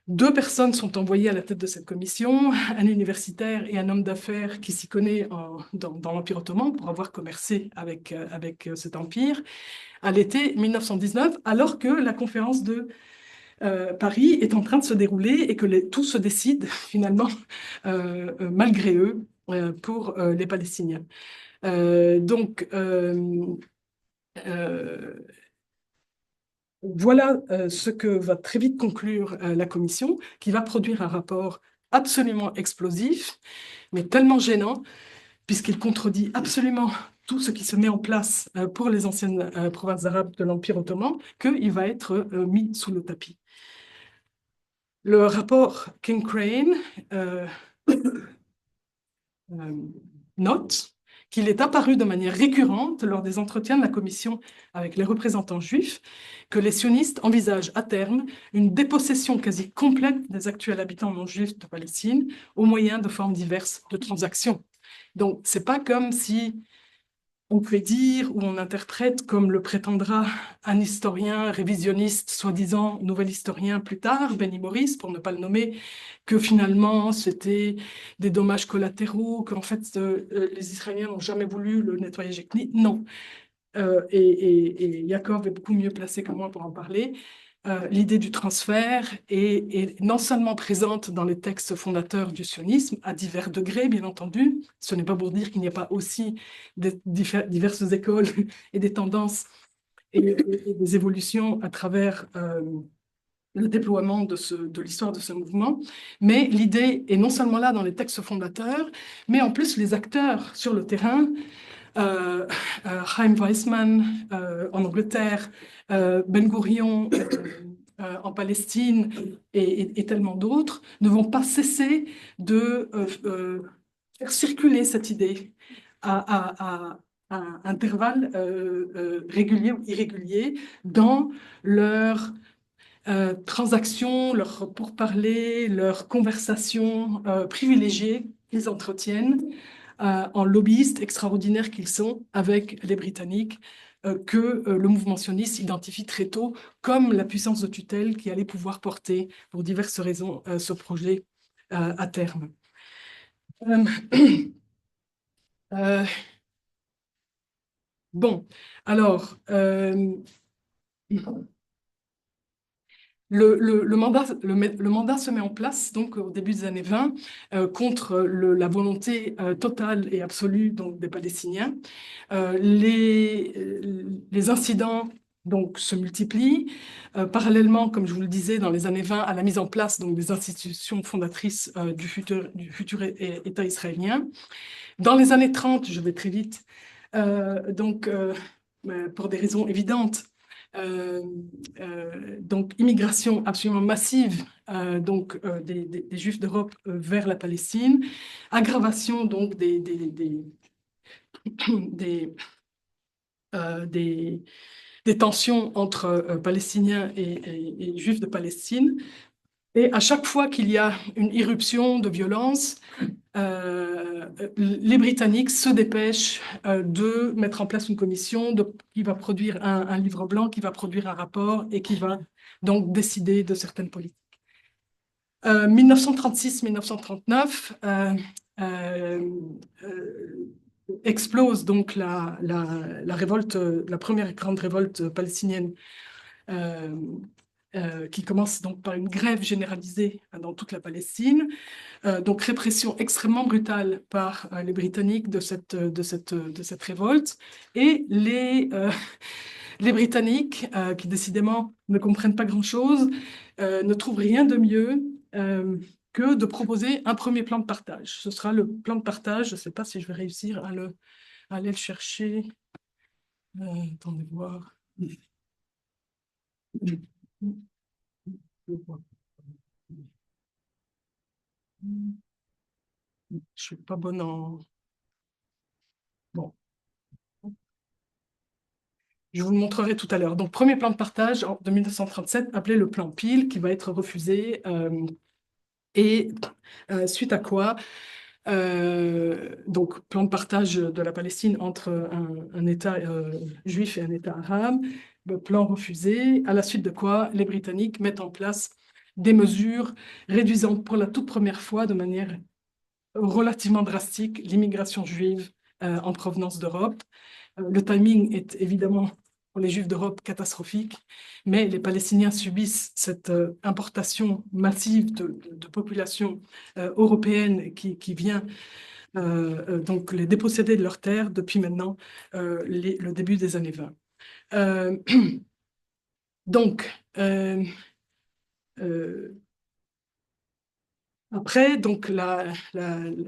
2 personnes sont envoyées à la tête de cette commission, un universitaire et un homme d'affaires qui s'y connaît dans l'Empire ottoman pour avoir commercé avec cet empire à l'été 1919, alors que la conférence de Paris est en train de se dérouler et que tout se décide finalement malgré eux pour les Palestiniens. Donc, voilà ce que va très vite conclure la commission, qui va produire un rapport absolument explosif, mais tellement gênant, puisqu'il contredit absolument tout ce qui se met en place pour les anciennes provinces arabes de l'Empire ottoman, qu'il va être mis sous le tapis. Le rapport King-Crane note qu'il est apparu de manière récurrente lors des entretiens de la commission avec les représentants juifs que les sionistes envisagent à terme une dépossession quasi complète des actuels habitants non juifs de Palestine au moyen de formes diverses de transactions. Donc, c'est pas comme si on peut dire ou on interprète, comme le prétendra un historien révisionniste, soi-disant nouvel historien plus tard, Benny Morris, pour ne pas le nommer, que finalement c'était des dommages collatéraux, qu'en fait les Israéliens n'ont jamais voulu le nettoyage ethnique. Non. Et Yaakov est beaucoup mieux placé que moi pour en parler. L'idée du transfert est non seulement présente dans les textes fondateurs du sionisme, à divers degrés, bien entendu. Ce n'est pas pour dire qu'il n'y a pas aussi diverses écoles et des tendances et des évolutions à travers le déploiement de l'histoire de ce mouvement. Mais l'idée est non seulement là dans les textes fondateurs, mais en plus les acteurs sur le terrain, Chaim Weizmann en Angleterre, Ben Gurion en Palestine et tellement d'autres, ne vont pas cesser de faire circuler cette idée à intervalles réguliers ou irréguliers dans leur transactions, leurs pourparlers, leurs conversations privilégiées qu'ils entretiennent en lobbyistes extraordinaires qu'ils sont avec les Britanniques, que le mouvement sioniste identifie très tôt comme la puissance de tutelle qui allait pouvoir porter, pour diverses raisons, ce projet à terme. Euh, bon, alors, le mandat se met en place donc au début des années 20 contre la volonté totale et absolue donc, des Palestiniens. Les incidents donc, se multiplient. Parallèlement, comme je vous le disais, dans les années 20, à la mise en place donc, des institutions fondatrices du futur État israélien. Dans les années 30, je vais très vite, pour des raisons évidentes, donc immigration absolument massive des Juifs d'Europe vers la Palestine, aggravation donc des tensions entre Palestiniens et Juifs de Palestine. Et à chaque fois qu'il y a une irruption de violence, les Britanniques se dépêchent de mettre en place une commission qui va produire un livre blanc, qui va produire un rapport et qui va donc décider de certaines politiques. 1936-1939 explose donc la révolte, la première grande révolte palestinienne qui commence donc par une grève généralisée dans toute la Palestine. Donc répression extrêmement brutale par les Britanniques de cette révolte. Et les Britanniques, qui décidément ne comprennent pas grand-chose, ne trouvent rien de mieux que de proposer un premier plan de partage. Ce sera le plan de partage, je ne sais pas si je vais réussir à aller le chercher. Attendez voir. Je suis pas bonne en... Bon. Je vous le montrerai tout à l'heure. Donc, premier plan de partage de 1937, appelé le plan Peel, qui va être refusé. Et suite à quoi, donc, plan de partage de la Palestine entre un État juif et un État arabe, le plan refusé, à la suite de quoi les Britanniques mettent en place des mesures réduisant pour la toute première fois de manière relativement drastique l'immigration juive en provenance d'Europe. Le timing est évidemment pour les Juifs d'Europe catastrophique, mais les Palestiniens subissent cette importation massive de population européenne qui vient donc les déposséder de leurs terres depuis maintenant le début des années 20. Donc, après donc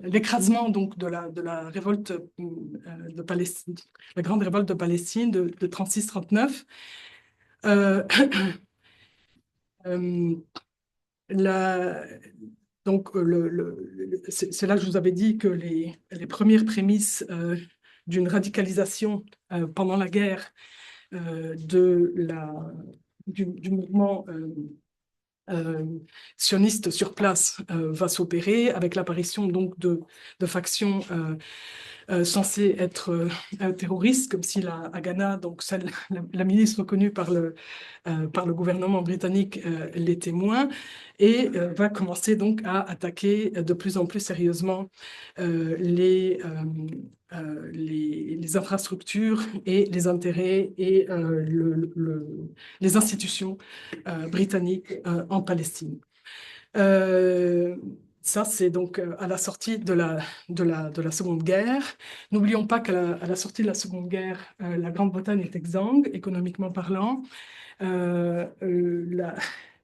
l'écrasement donc de la révolte de Palestine, la grande révolte de Palestine de 36-39, donc c'est là que je vous avais dit que les premières prémices d'une radicalisation pendant la guerre du mouvement sioniste sur place va s'opérer avec l'apparition donc de factions censées être terroristes, comme si la Haganah, donc la milice reconnue par le gouvernement britannique, l'était moins, et va commencer donc à attaquer de plus en plus sérieusement les infrastructures et les intérêts et les institutions britanniques en Palestine. Ça, c'est donc à la sortie de la Seconde Guerre. N'oublions pas qu'à la sortie de la Seconde Guerre, la Grande-Bretagne est exsangue, économiquement parlant.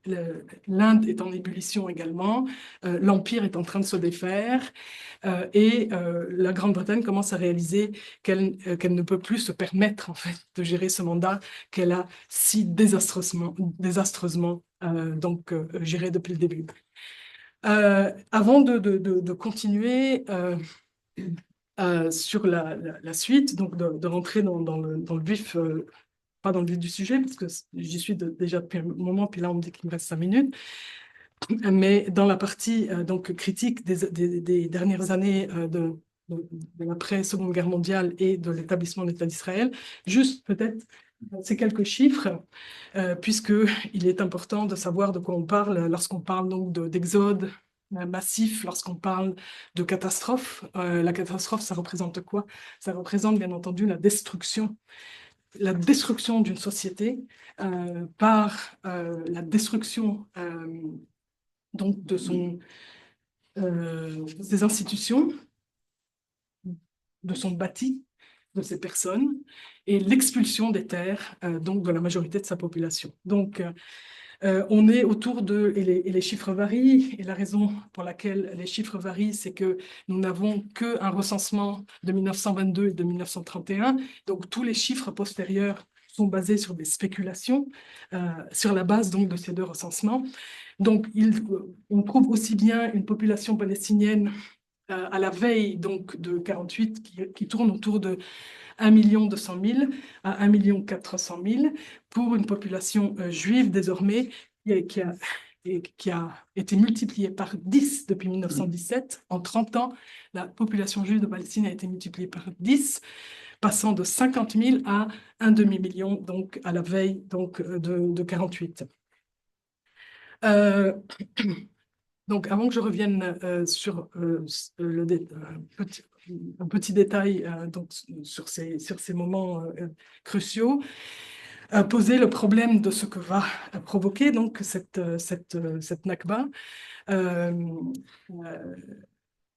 L'Inde est en ébullition également, l'Empire est en train de se défaire et la Grande-Bretagne commence à réaliser qu'elle ne peut plus se permettre en fait, de gérer ce mandat qu'elle a si désastreusement géré depuis le début. Avant de continuer sur la suite, donc de rentrer dans le vif pas dans le vif du sujet, parce que j'y suis déjà depuis un moment, puis là, on me dit qu'il me reste 5 minutes. Mais dans la partie donc, critique des dernières années de l'après-Seconde Guerre mondiale et de l'établissement de l'État d'Israël, juste peut-être ces quelques chiffres, puisqu'il est important de savoir de quoi on parle lorsqu'on parle donc d'exode massif, lorsqu'on parle de catastrophe. La catastrophe, ça représente quoi? Ça représente bien entendu la destruction d'une société par la destruction donc de ses institutions, de son bâti, de ses personnes, et l'expulsion des terres donc de la majorité de sa population. Donc, on est autour de, et les chiffres varient, et la raison pour laquelle les chiffres varient, c'est que nous n'avons qu'un recensement de 1922 et de 1931, donc tous les chiffres postérieurs sont basés sur des spéculations, sur la base donc de ces deux recensements. Donc, on trouve aussi bien une population palestinienne à la veille donc, de 48 qui tourne autour de 1 200 000 à 1 400 000 pour une population juive désormais qui a été multipliée par 10 depuis 1917. En 30 ans, la population juive de Palestine a été multipliée par 10, passant de 50 000 à un demi-million donc, à la veille donc, de 48. Donc, avant que je revienne sur un petit détail donc, sur ces moments cruciaux, poser le problème de ce que va provoquer donc, cette Nakba.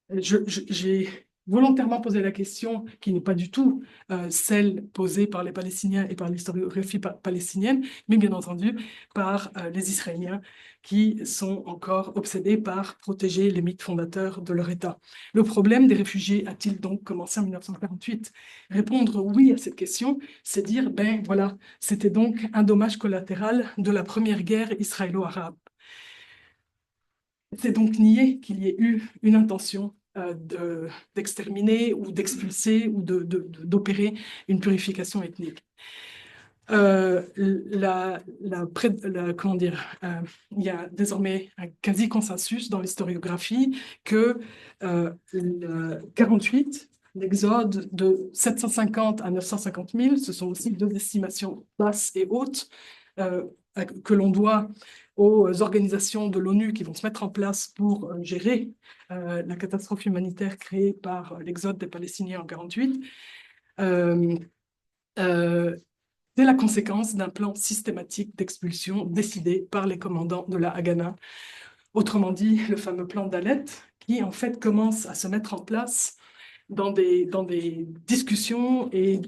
J'ai volontairement posé la question qui n'est pas du tout celle posée par les Palestiniens et par l'historiographie palestinienne, mais bien entendu par les Israéliens qui sont encore obsédés par protéger les mythes fondateurs de leur État. Le problème des réfugiés a-t-il donc commencé en 1948? Répondre oui à cette question, c'est dire, ben voilà, c'était donc un dommage collatéral de la première guerre israélo-arabe. C'est donc nier qu'il y ait eu une intention d'exterminer ou d'expulser ou d'opérer une purification ethnique. Comment dire, il y a désormais un quasi-consensus dans l'historiographie que 48, l'exode de 750 à 950 000, ce sont aussi deux estimations basses et hautes que l'on doit aux organisations de l'ONU qui vont se mettre en place pour gérer la catastrophe humanitaire créée par l'exode des Palestiniens en 48. C'est la conséquence d'un plan systématique d'expulsion décidé par les commandants de la Haganah. Autrement dit, le fameux plan d'Alet, qui en fait commence à se mettre en place dans des discussions et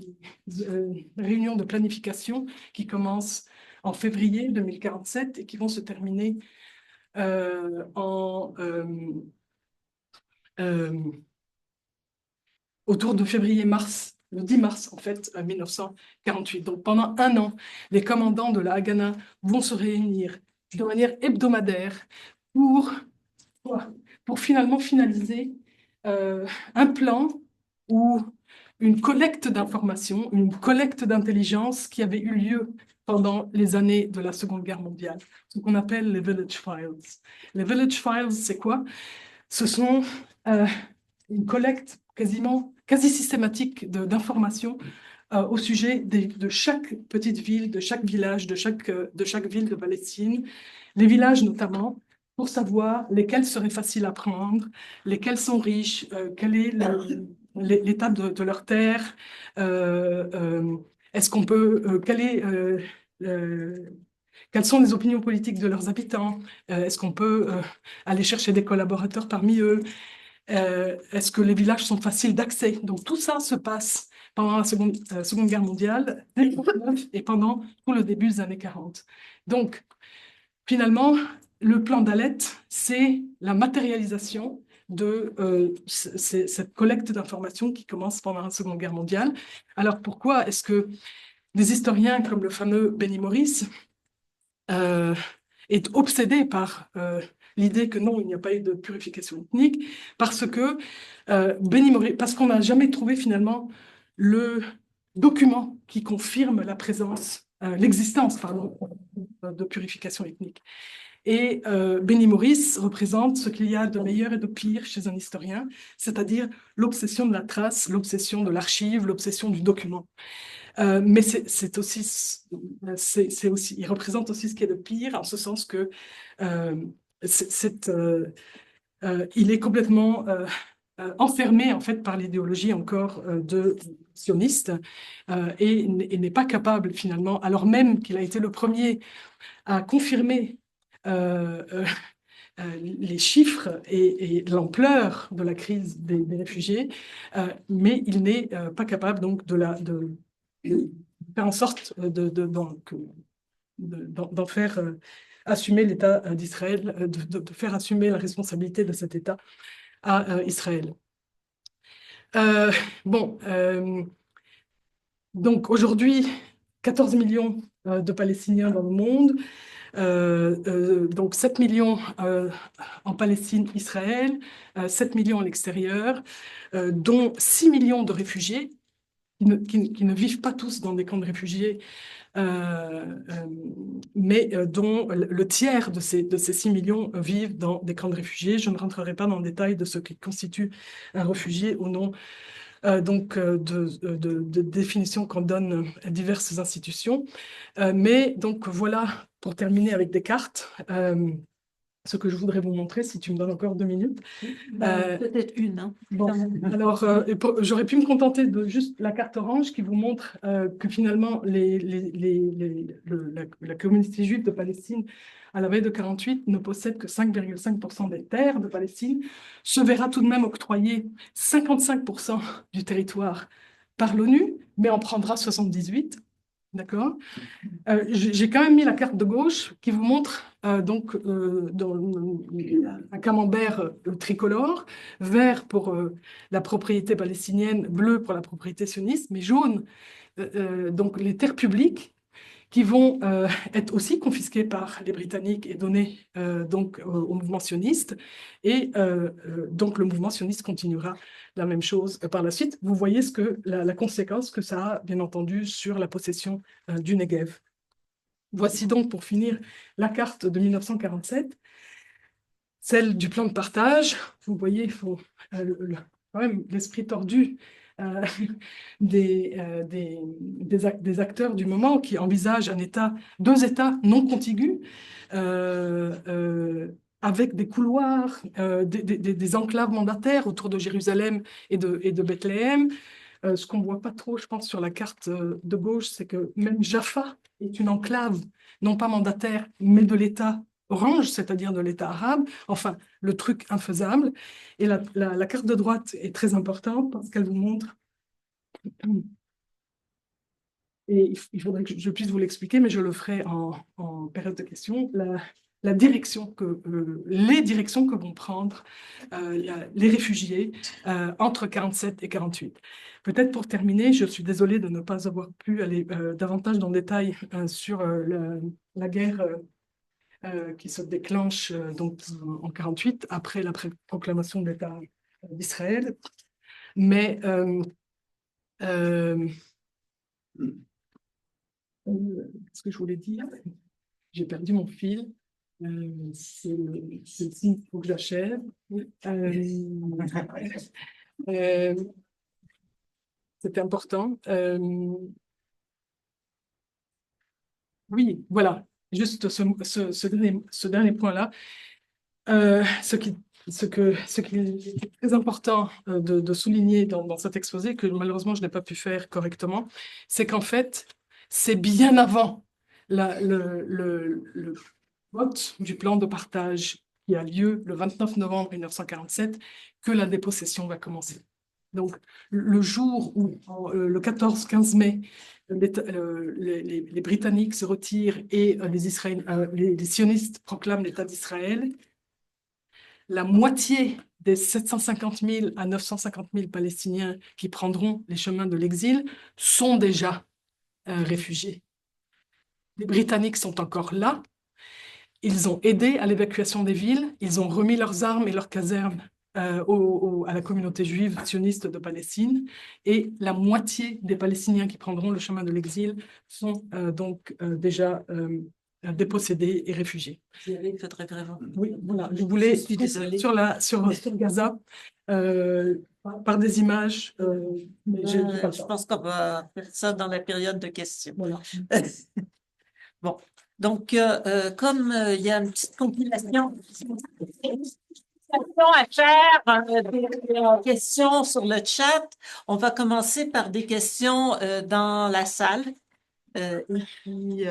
réunions de planification qui commencent en février 2047 et qui vont se terminer autour de février-mars, le 10 mars en fait, 1948. Donc pendant un an, les commandants de la Haganah vont se réunir de manière hebdomadaire pour finalement finaliser un plan ou une collecte d'informations, une collecte d'intelligence qui avait eu lieu pendant les années de la Seconde Guerre mondiale, ce qu'on appelle les Village Files. Les Village Files, c'est quoi? Ce sont une collecte quasi systématique d'informations au sujet de chaque petite ville, de chaque village, de chaque ville de Palestine, les villages notamment, pour savoir lesquels seraient faciles à prendre, lesquels sont riches, quel est l'état de leur terre, est-ce qu'on peut, quelles sont les opinions politiques de leurs habitants, est-ce qu'on peut aller chercher des collaborateurs parmi eux, est-ce que les villages sont faciles d'accès? Donc tout ça se passe pendant la Seconde Guerre mondiale, dès 1939 et pendant tout le début des années 40. Donc finalement, le plan d'Alet, c'est la matérialisation de cette collecte d'informations qui commence pendant la Seconde Guerre mondiale. Alors pourquoi est-ce que des historiens comme le fameux Benny Morris est obsédé par l'idée que non, il n'y a pas eu de purification ethnique, parce que Benny Morris, parce qu'on n'a jamais trouvé finalement le document qui confirme la présence, l'existence, pardon, de purification ethnique. Et Benny Morris représente ce qu'il y a de meilleur et de pire chez un historien, c'est-à-dire l'obsession de la trace, l'obsession de l'archive, l'obsession du document. Mais c'est aussi, il représente aussi ce qui est de pire, en ce sens que il est complètement enfermé en fait par l'idéologie encore de sioniste et n'est pas capable finalement, alors même qu'il a été le premier à confirmer les chiffres et l'ampleur de la crise des réfugiés, mais il n'est pas capable donc de faire en sorte d'en faire assumer l'État d'Israël, de faire assumer la responsabilité de cet État à Israël. Donc aujourd'hui, 14 millions de Palestiniens dans le monde, donc 7 millions en Palestine, Israël, 7 millions à l'extérieur, dont 6 millions de réfugiés qui ne vivent pas tous dans des camps de réfugiés, mais dont le tiers de ces 6 millions vivent dans des camps de réfugiés. Je ne rentrerai pas dans le détail de ce qui constitue un réfugié au nom de définitions qu'en donnent diverses institutions. Mais donc voilà, pour terminer avec des cartes, ce que je voudrais vous montrer, si tu me donnes encore 2 minutes. Peut-être une. Hein. Bon, alors, j'aurais pu me contenter de juste la carte orange qui vous montre que finalement, la communauté juive de Palestine, à la veille de 48, ne possède que 5,5% des terres de Palestine, se verra tout de même octroyer 55% du territoire par l'ONU, mais en prendra 78%. D'accord. J'ai quand même mis la carte de gauche qui vous montre donc un camembert tricolore, vert pour la propriété palestinienne, bleu pour la propriété sioniste, mais jaune, donc les terres publiques qui vont être aussi confisqués par les Britanniques et donnés donc au mouvement sioniste. Et donc le mouvement sioniste continuera la même chose par la suite. Vous voyez la conséquence que ça a, bien entendu, sur la possession du Negev. Voici donc, pour finir, la carte de 1947, celle du plan de partage. Vous voyez, il faut quand même l'esprit tordu euh, des acteurs du moment qui envisagent deux États non contigus, avec des couloirs, des enclaves mandataires autour de Jérusalem et de Bethléem. Ce qu'on ne voit pas trop, je pense, sur la carte de gauche, c'est que même Jaffa est une enclave, non pas mandataire, mais de l'État orange, c'est-à-dire de l'État arabe. Enfin, le truc infaisable. Et la carte de droite est très importante parce qu'elle vous montre, et il faudrait que je puisse vous l'expliquer, mais je le ferai en période de questions, les directions que vont prendre les réfugiés entre 47 et 48. Peut-être pour terminer, je suis désolée de ne pas avoir pu aller davantage dans le détail sur la guerre qui se déclenche donc en 48 après la proclamation de l'État d'Israël. Mais ce que je voulais dire, j'ai perdu mon fil. C'est le signe qu'il faut que j'achève. C'était important. Oui, voilà. Juste ce dernier point-là. Ce qui est très important de souligner dans cet exposé, que malheureusement je n'ai pas pu faire correctement, c'est qu'en fait, c'est bien avant le vote du plan de partage qui a lieu le 29 novembre 1947 que la dépossession va commencer. Donc, le jour où, le 14-15 mai, les Britanniques se retirent et les sionistes proclament l'État d'Israël, la moitié des 750 000 à 950 000 Palestiniens qui prendront les chemins de l'exil sont déjà réfugiés. Les Britanniques sont encore là. Ils ont aidé à l'évacuation des villes. Ils ont remis leurs armes et leurs casernes à la communauté juive sioniste de Palestine. Et la moitié des Palestiniens qui prendront le chemin de l'exil sont donc déjà dépossédés et réfugiés. Il faudrait vraiment. Oui, voilà. Je voulais, Je suis désolée. sur Gaza, par des images, mais j'ai pas le Je temps. pense qu'on va faire ça dans la période de questions. Voilà. Bon, donc comme il y a une petite compilation à faire, des questions sur le chat, on va commencer par des questions dans la salle. Et puis,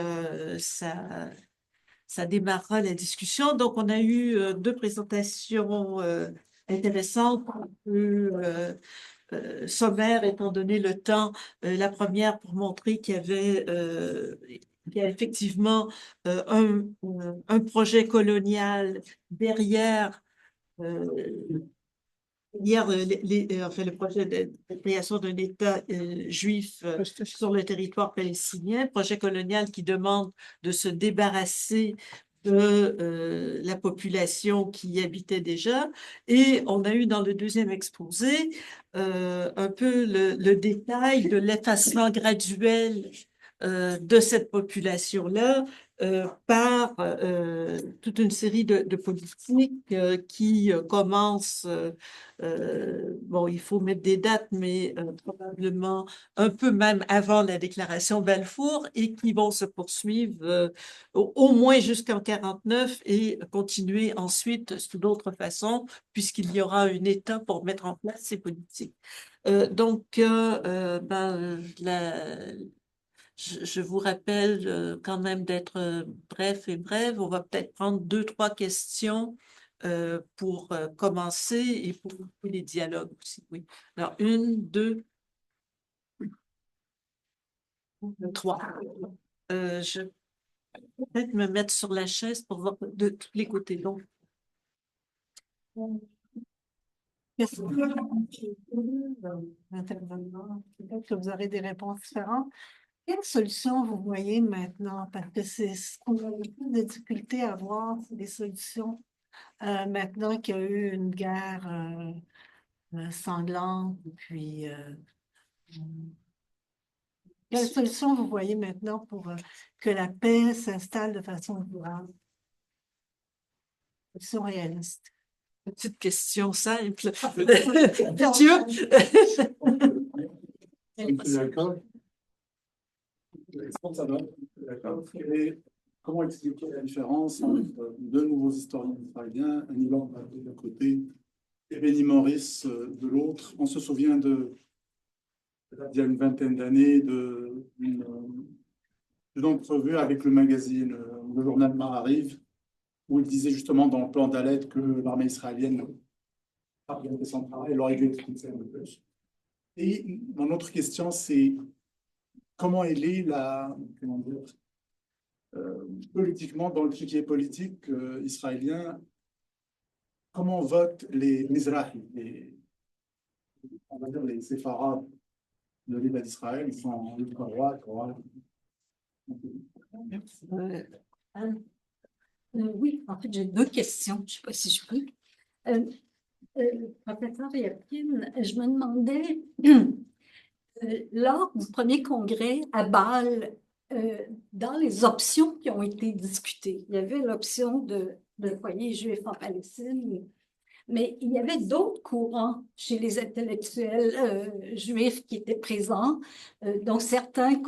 ça démarrera la discussion. Donc, on a eu deux présentations intéressantes, un peu sommaires, étant donné le temps. La première pour montrer qu'il y a effectivement un projet colonial derrière enfin, le projet de création d'un État juif sur le territoire palestinien, projet colonial qui demande de se débarrasser de la population qui y habitait déjà. Et on a eu dans le deuxième exposé un peu le détail de l'effacement graduel de cette population-là par toute une série de politiques qui commencent, bon, il faut mettre des dates, mais probablement un peu même avant la déclaration Balfour et qui vont se poursuivre au moins jusqu'en 49 et continuer ensuite sous d'autres façons, puisqu'il y aura un État pour mettre en place ces politiques. Je vous rappelle quand même d'être bref et brève. On va peut-être prendre 2-3 questions pour commencer et pour les dialogues aussi. Oui. Alors, 1, 2, 3. Je vais peut-être me mettre sur la chaise pour voir de tous les côtés. Donc, Intervenant, peut-être que vous aurez des réponses différentes. Quelle solution vous voyez maintenant? Parce que c'est ce qu'on a le plus de difficulté à voir, c'est des solutions maintenant qu'il y a eu une guerre sanglante. Puis, quelle solution vous voyez maintenant pour que la paix s'installe de façon durable? Solution réaliste. Petite question simple. Dieu. Je suis d'accord. D'accord. Comment expliquer la différence entre deux nouveaux historiens israéliens, un Ilan d'un côté et Benny Morris de l'autre? On se souvient il y a une vingtaine d'années d'une entrevue avec le magazine, le journal Maariv, où il disait justement dans le plan d'Aled que l'armée israélienne a bien fait son travail, elle aurait dû expliquer un peu plus. Et mon autre question, c'est comment elle est comment dire, politiquement, dans le l'échiquier politique israélien, comment votent les Mizrahi, on va dire les séfarades de l'État d'Israël, ils sont ultra-droite, droite. Oui, en fait, j'ai deux questions. Je ne sais pas si je peux. Professeur Yapkin, je me demandais, lors du premier congrès à Bâle, dans les options qui ont été discutées, il y avait l'option de foyer juif en Palestine, mais il y avait d'autres courants chez les intellectuels juifs qui étaient présents, dont certains,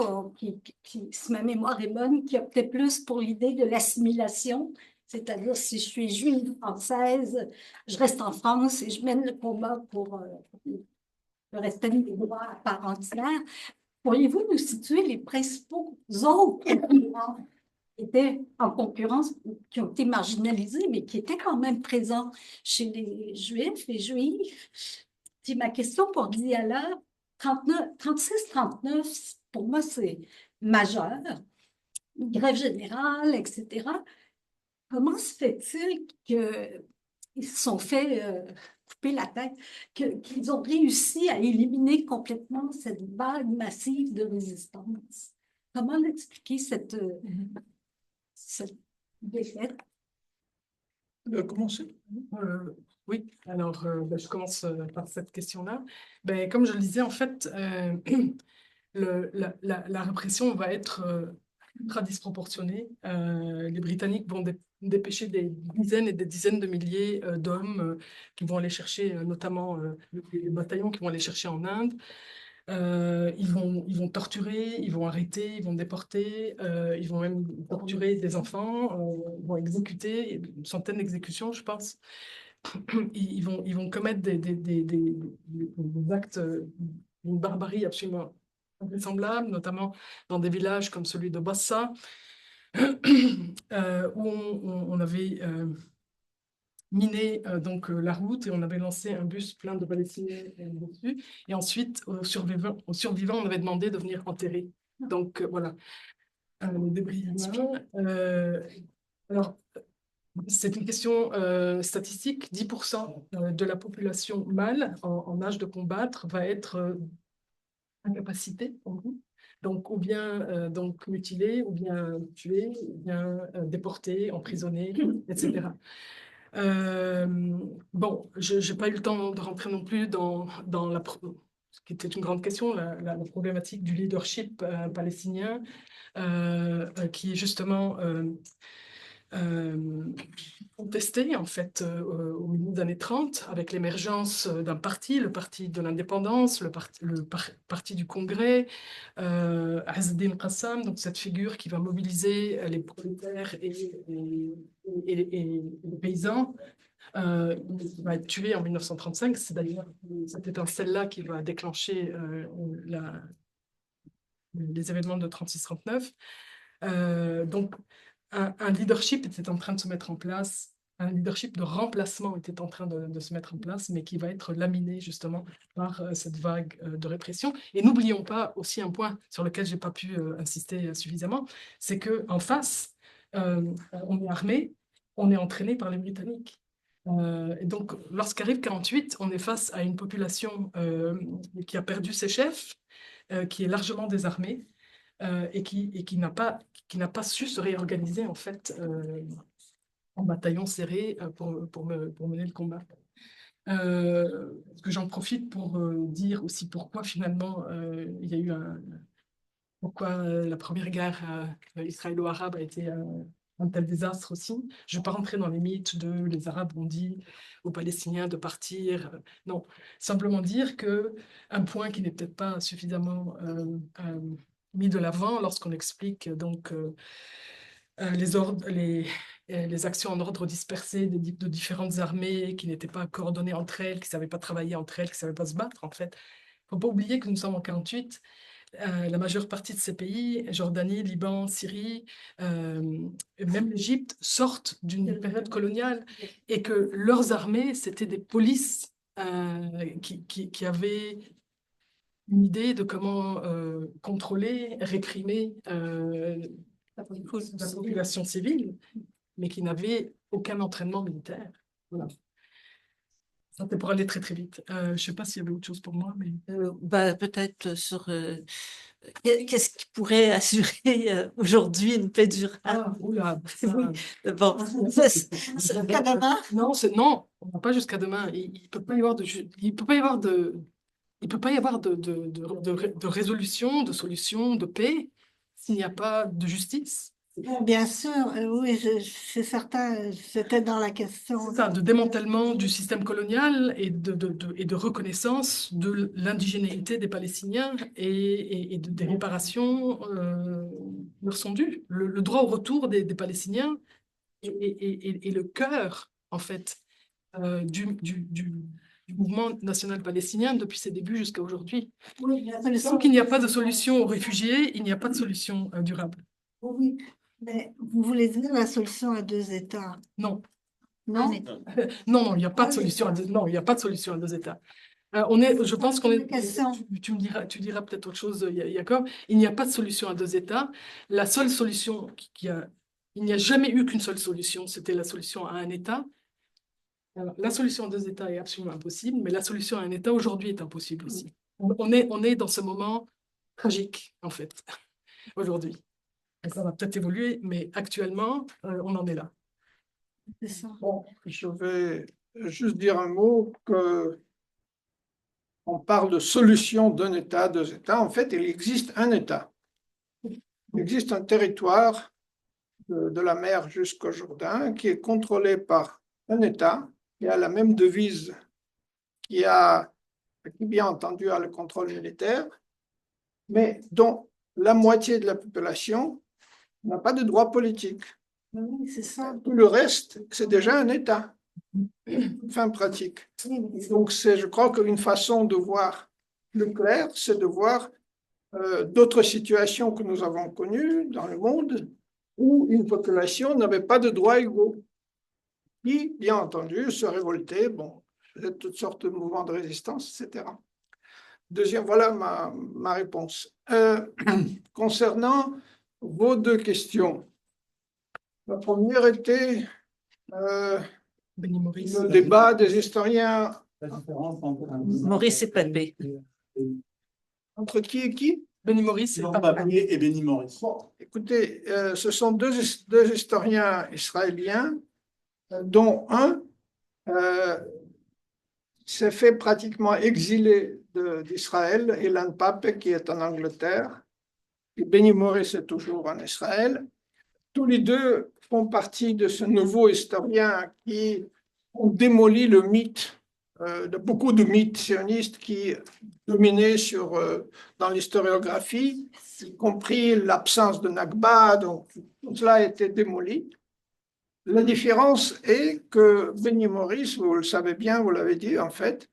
si ma mémoire est bonne, qui optaient plus pour l'idée de l'assimilation, c'est-à-dire si je suis juive française, je reste en France et je mène le combat pour le respect des droits à part entière. Pourriez-vous nous situer les principaux autres courants qui étaient en concurrence, qui ont été marginalisés, mais qui étaient quand même présents chez les Juifs et Juifs? Puis ma question pour Diala, 36-39, pour moi, c'est majeur. Grève générale, etc. Comment se fait-il qu'ils se sont fait couper la tête, qu'ils ont réussi à éliminer complètement cette vague massive de résistance? Comment l'expliquer cette défaite? Commencer. Oui, alors je commence par cette question-là. Comme je le disais, en fait, la répression va être ultra disproportionnée. Les Britanniques vont dépêcher des dizaines et des dizaines de milliers d'hommes qui vont aller chercher, notamment les bataillons qui vont aller chercher en Inde. Ils vont torturer, ils vont arrêter, ils vont déporter, ils vont même torturer des enfants, ils vont exécuter, une centaine d'exécutions, je pense. Ils vont commettre des actes d'une barbarie absolument invraisemblable, notamment dans des villages comme celui de Bassa, où on avait miné donc la route et on avait lancé un bus plein de Palestiniens dessus. Et ensuite, aux survivants, on avait demandé de venir enterrer. Donc voilà, les débris humains. Alors, c'est une question statistique. 10% de la population mâle en âge de combattre va être incapacité, en gros. Donc, ou bien donc mutilé, ou bien tué, ou bien déporté, emprisonné, etc. Bon, je n'ai pas eu le temps de rentrer non plus dans ce qui était une grande question, la problématique du leadership palestinien, qui est justement contesté en fait au milieu des années 30 avec l'émergence d'un parti, le parti de l'indépendance, le parti du Congrès, Azz el-Din Qassam, donc cette figure qui va mobiliser les prolétaires et les paysans. Il va être tué en 1935, c'est d'ailleurs cette étincelle-là qui va déclencher les événements de 36-39. Donc, un leadership était en train de se mettre en place, un leadership de remplacement était en train de se mettre en place, mais qui va être laminé justement par cette vague de répression. Et n'oublions pas aussi un point sur lequel je n'ai pas pu insister suffisamment, c'est qu'en face, on est armé, on est entraîné par les Britanniques. Et donc, lorsqu'arrive 48, on est face à une population qui a perdu ses chefs, qui est largement désarmée, et qui n'a pas su se réorganiser en fait en bataillon serré pour mener le combat. Que j'en profite pour dire aussi pourquoi finalement il y a eu pourquoi la première guerre israélo-arabe a été un tel désastre aussi. Je ne vais pas rentrer dans les mythes de les Arabes ont dit aux Palestiniens de partir. Non, simplement dire que un point qui n'est peut-être pas suffisamment mis de l'avant lorsqu'on explique donc les actions en ordre dispersé de différentes armées qui n'étaient pas coordonnées entre elles, qui ne savaient pas travailler entre elles, qui ne savaient pas se battre en fait. Il ne faut pas oublier que nous sommes en 1948. La majeure partie de ces pays, Jordanie, Liban, Syrie, et même l'Égypte, sortent d'une période coloniale et que leurs armées, c'était des polices qui avaient une idée de comment contrôler, réprimer la population civile, mais qui n'avaient aucun entraînement militaire. Voilà. Ça, c'était pour aller très très vite. Je ne sais pas s'il y avait autre chose pour moi, mais... Peut-être sur qu'est-ce qui pourrait assurer aujourd'hui une paix durable? Ah, oula, Bon, jusqu'à demain? Non, on va pas jusqu'à demain. Il peut pas y avoir de résolution, de solution, de paix s'il n'y a pas de justice. Bien sûr, oui, c'est certain, c'était dans la question. C'est ça, de démantèlement du système colonial et de reconnaissance de l'indigénéité des Palestiniens et des réparations leur sont dues. Le droit au retour des Palestiniens est le cœur, en fait, du mouvement national palestinien depuis ses débuts jusqu'à aujourd'hui. Oui, Tant qu'il n'y a pas de solution aux réfugiés, il n'y a pas de solution durable. oui, mais vous voulez dire la solution à deux États? Non. Non? Non, il n'y a pas de solution non, il n'y a pas de solution à deux États. Je pense qu'on est. Tu diras peut-être autre chose, Jacob. Il n'y a pas de solution à deux États. La seule solution il n'y a jamais eu qu'une seule solution, c'était la solution à un État. Alors, la solution à deux États est absolument impossible, mais la solution à un État aujourd'hui est impossible aussi. On est dans ce moment tragique, en fait, aujourd'hui. Ça va peut-être évoluer, mais actuellement, on en est là. C'est ça. Bon, je vais juste dire un mot que on parle de solution d'un État, deux États. En fait, il existe un État. Il existe un territoire de la mer jusqu'au Jourdain qui est contrôlé par un État qui a la même devise, qui bien entendu a le contrôle militaire, mais dont la moitié de la population n'a pas de droit politique. Oui, c'est ça. Tout le reste, c'est déjà un État, fin pratique. Donc, je crois qu'une façon de voir plus clair, c'est de voir d'autres situations que nous avons connues dans le monde où une population n'avait pas de droits égaux, qui, bien entendu, se révoltait, bon, toutes sortes de mouvements de résistance, etc. Deuxième, voilà ma réponse. Concernant vos deux questions, la première était le débat des historiens. La différence entre Maurice et Papé. Entre qui et qui? Benny Maurice Jean Papier et Benny Maurice. Bon, écoutez, ce sont deux historiens israéliens, dont un s'est fait pratiquement exiler d'Israël, Ilan Pape, qui est en Angleterre, et Benny Maurice est toujours en Israël. Tous les deux font partie de ce nouveau historien qui ont démoli le mythe, de beaucoup de mythes sionistes qui dominaient dans l'historiographie, y compris l'absence de Nakba, donc tout cela a été démoli. La différence est que Benny Maurice, vous le savez bien, vous l'avez dit en fait,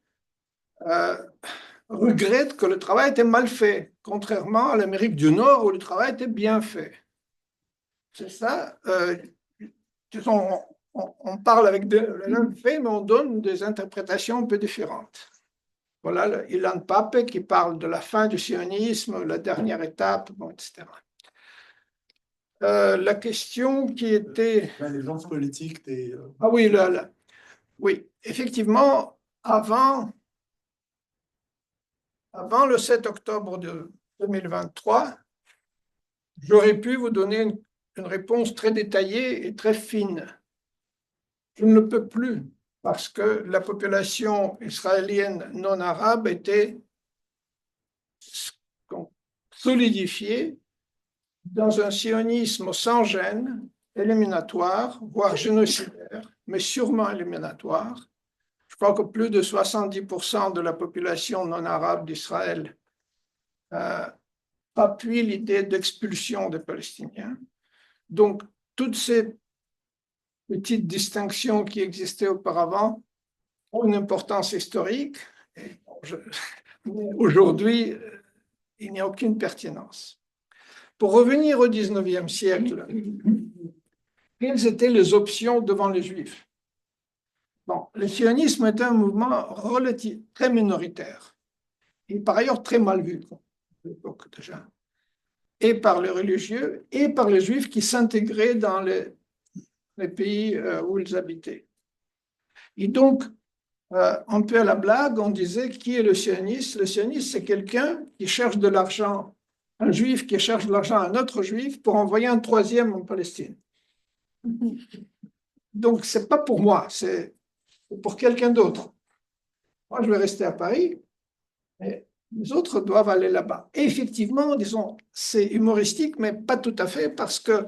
regrette que le travail était mal fait, contrairement à l'Amérique du Nord où le travail était bien fait. C'est ça. On parle avec le même fait, mais on donne des interprétations un peu différentes. Voilà, Ilan Pape qui parle de la fin du sionisme, la dernière étape, bon, etc. La question qui était... L'allégeance politique des... Ah oui, oui, effectivement, avant le 7 octobre de 2023, j'aurais pu vous donner une réponse très détaillée et très fine. Je ne le peux plus parce que la population israélienne non arabe était solidifiée dans un sionisme sans gêne, éliminatoire, voire génocidaire, mais sûrement éliminatoire. Je crois que plus de 70% de la population non arabe d'Israël appuie l'idée d'expulsion des Palestiniens. Donc, toutes ces petites distinctions qui existaient auparavant ont une importance historique. Aujourd'hui, il n'y a aucune pertinence. Pour revenir au 19e siècle, quelles étaient les options devant les Juifs? Bon, le sionisme est un mouvement très minoritaire et par ailleurs très mal vu à l'époque déjà, et par les religieux et par les Juifs qui s'intégraient dans les pays où ils habitaient. Et donc, un peu à la blague, on disait qui est le sioniste? Le sioniste, c'est quelqu'un qui cherche de l'argent, un juif qui cherche de l'argent à un autre juif pour envoyer un troisième en Palestine. Donc, ce n'est pas pour moi, c'est pour quelqu'un d'autre. Moi, je vais rester à Paris, et les autres doivent aller là-bas. Et effectivement, disons, c'est humoristique, mais pas tout à fait, parce que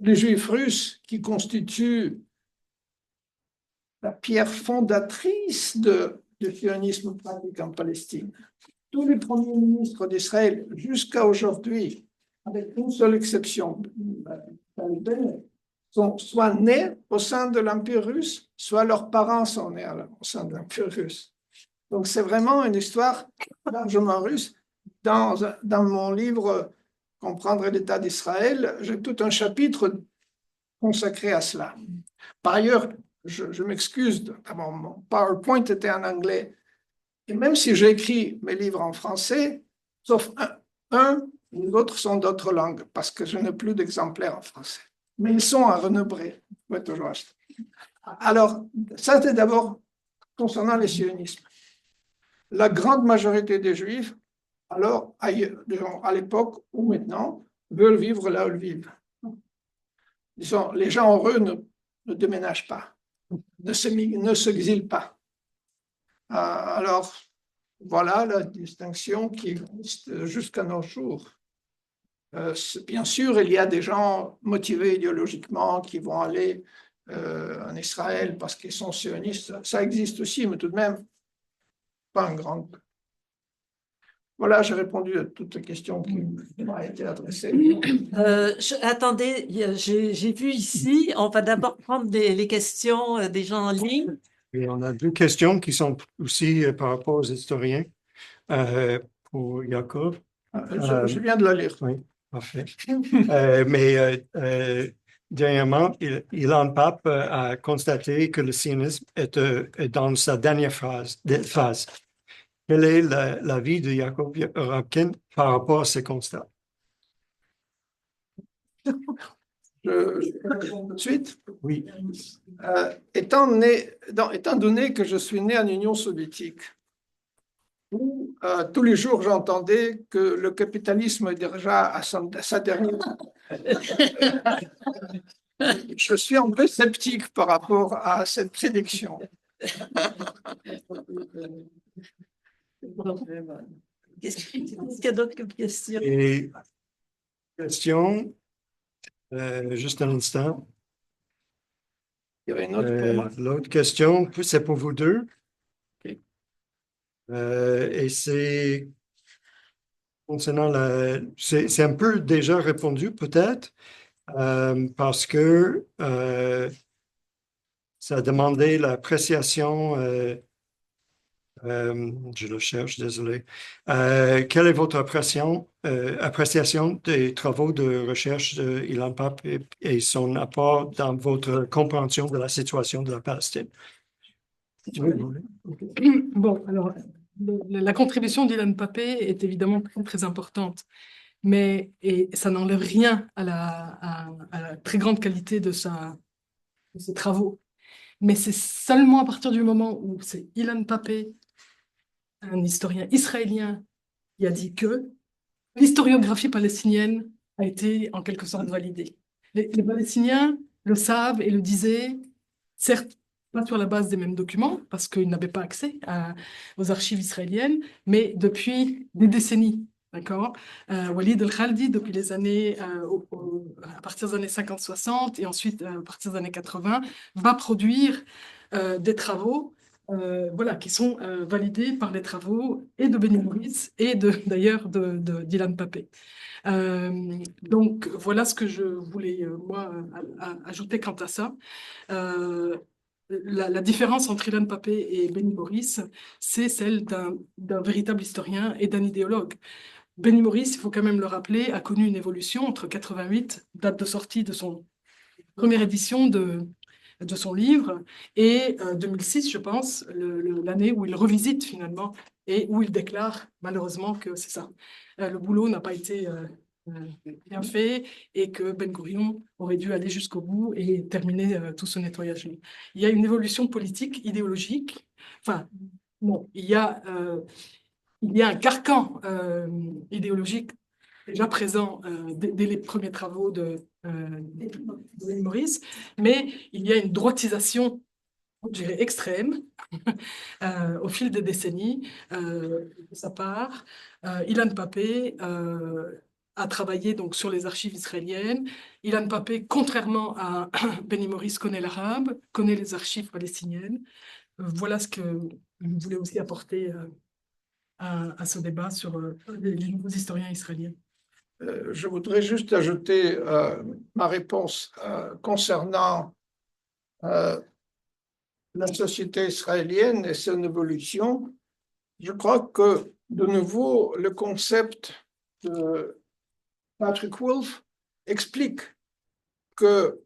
les Juifs russes qui constituent la pierre fondatrice du sionisme pratique en Palestine, tous les premiers ministres d'Israël jusqu'à aujourd'hui, avec une seule exception, sont soit nés au sein de l'Empire russe, soit leurs parents sont nés au sein de l'Empire russe. Donc c'est vraiment une histoire largement russe. Dans mon livre « Comprendre l'État d'Israël », j'ai tout un chapitre consacré à cela. Par ailleurs, je m'excuse, mon PowerPoint était en anglais, et même si j'écris mes livres en français, sauf les autres sont d'autres langues, parce que je n'ai plus d'exemplaires en français. Mais ils sont à renobrer. Alors, ça c'est d'abord concernant les sionismes. La grande majorité des Juifs, alors à l'époque ou maintenant, veulent vivre là où ils vivent. Disons, les gens heureux ne déménagent pas, ne s'exilent pas. Alors, voilà la distinction qui existe jusqu'à nos jours. Bien sûr, il y a des gens motivés idéologiquement qui vont aller en Israël parce qu'ils sont sionistes. Ça existe aussi, mais tout de même, pas un grand. Voilà, j'ai répondu à toutes les questions qui m'ont été adressées. Attendez, j'ai vu ici, on va d'abord prendre les questions des gens en ligne. Et on a deux questions qui sont aussi par rapport aux historiens pour Jacob. Je viens de la lire. Oui, parfait. Dernièrement, Ilan Pappe a constaté que le sionisme est dans sa dernière phase. Quel est l'avis de Jacob Rapkin par rapport à ces constats? Je réponds tout de suite. Oui. Étant donné que je suis né en Union soviétique, où tous les jours j'entendais que le capitalisme est déjà à sa dernière. Je suis un peu sceptique par rapport à cette prédiction. Qu'est-ce qu'il y a d'autres comme questions? Et question, juste un instant. Il y avait une autre pour moi. L'autre question, c'est pour vous deux. Okay. Et c'est concernant c'est un peu déjà répondu peut-être, parce que ça a demandé l'appréciation, je le cherche, désolé. Quelle est votre appréciation des travaux de recherche d'Ilan Pappe et son apport dans votre compréhension de la situation de la Palestine? Bon, alors, la contribution d'Ilan Pappe est évidemment très, très importante, et ça n'enlève rien à la très grande qualité de ses travaux. Mais c'est seulement à partir du moment où c'est Ilan Pappe, un historien israélien, qui a dit que l'historiographie palestinienne a été en quelque sorte validé. Les Palestiniens le savent et le disaient, certes, pas sur la base des mêmes documents, parce qu'ils n'avaient pas accès aux archives israéliennes, mais depuis des décennies. D'accord? Walid El-Khaldi, depuis les années, à partir des années 50-60 et ensuite à partir des années 80, va produire des travaux voilà, qui sont validés par les travaux et de Benny Morris et d'ailleurs d'Ilan Pappé. Donc voilà ce que je voulais moi ajouter quant à ça. La différence entre Ilan Pappé et Benny Morris, c'est celle d'un véritable historien et d'un idéologue. Benny Morris, il faut quand même le rappeler, a connu une évolution entre 88, date de sortie de son première édition de son livre, et 2006, je pense, l'année où il revisite finalement et où il déclare malheureusement que c'est ça. Le boulot n'a pas été bien fait et que Ben Gurion aurait dû aller jusqu'au bout et terminer tout ce nettoyage. Il y a une évolution politique, idéologique. Enfin, non, il y a un carcan idéologique déjà présent dès les premiers travaux de Ben Maurice, mais il y a une droitisation, je dirais, extrême au fil des décennies de sa part. Ilan Pappé a travaillé donc sur les archives israéliennes. Ilan Pappé, contrairement à Benny Morris, connaît l'arabe, connaît les archives palestiniennes. Voilà ce que je voulais aussi apporter à ce débat sur les nouveaux historiens israéliens. Je voudrais juste ajouter ma réponse concernant la société israélienne et son évolution. Je crois que, de nouveau, le concept de Patrick Wolf explique que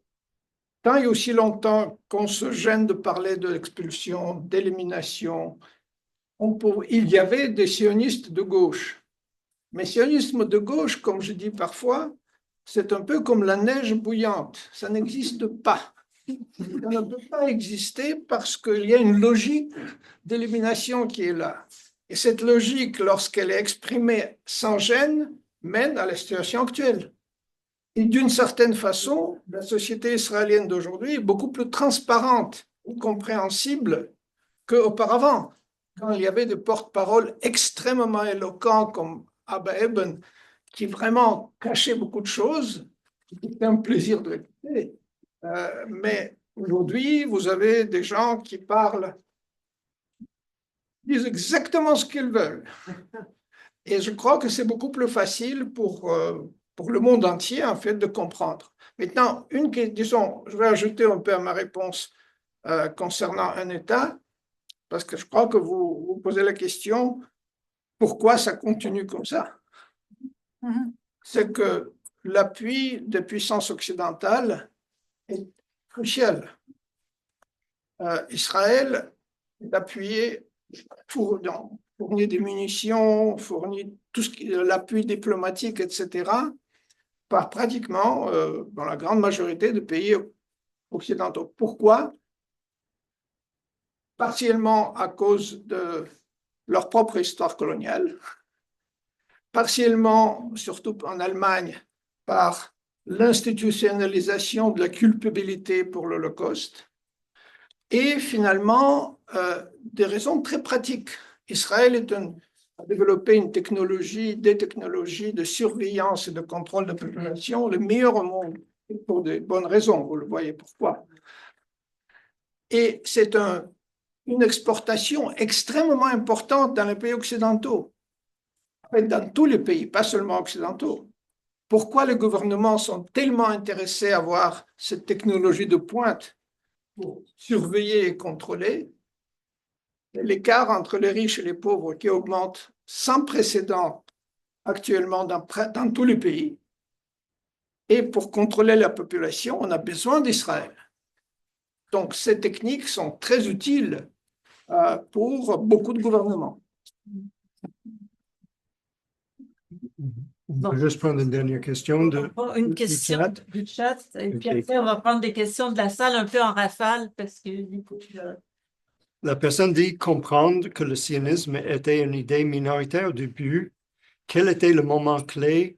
tant et aussi longtemps qu'on se gêne de parler de l'expulsion, d'élimination, il y avait des sionistes de gauche. Mais sionisme de gauche, comme je dis parfois, c'est un peu comme la neige bouillante. Ça n'existe pas. Ça ne peut pas exister parce qu'il y a une logique d'élimination qui est là. Et cette logique, lorsqu'elle est exprimée sans gêne, mène à la situation actuelle. Et d'une certaine façon, la société israélienne d'aujourd'hui est beaucoup plus transparente ou compréhensible qu'auparavant, quand il y avait des porte-paroles extrêmement éloquents comme Abba Eben, qui vraiment cachait beaucoup de choses. C'était un plaisir de l'écouter. Mais aujourd'hui, vous avez des gens qui parlent, disent exactement ce qu'ils veulent. Et je crois que c'est beaucoup plus facile pour le monde entier, en fait, de comprendre. Maintenant, disons, je vais ajouter un peu à ma réponse concernant un État, parce que je crois que vous posez la question, pourquoi ça continue comme ça? C'est que l'appui des puissances occidentales est crucial. Israël est appuyé, fournit des munitions, fournit tout l'appui diplomatique, etc., par pratiquement, dans la grande majorité des pays occidentaux. Pourquoi? Partiellement à cause de leur propre histoire coloniale, partiellement, surtout en Allemagne, par l'institutionnalisation de la culpabilité pour l'Holocauste, et finalement, des raisons très pratiques. Israël a développé des technologies de surveillance et de contrôle de la population, les meilleures au monde, pour de bonnes raisons, vous le voyez pourquoi. Et c'est une exportation extrêmement importante dans les pays occidentaux, en fait, dans tous les pays, pas seulement occidentaux. Pourquoi les gouvernements sont tellement intéressés à avoir cette technologie de pointe pour surveiller et contrôler? L'écart entre les riches et les pauvres qui augmente sans précédent actuellement dans tous les pays. Et pour contrôler la population, on a besoin d'Israël. Donc, ces techniques sont très utiles pour beaucoup de gouvernements. On peut juste prendre une dernière question Une question du chat, et puis après, on va prendre des questions de la salle un peu en rafale, parce que du coup, La personne dit comprendre que le sionisme était une idée minoritaire au début. Quel était le moment clé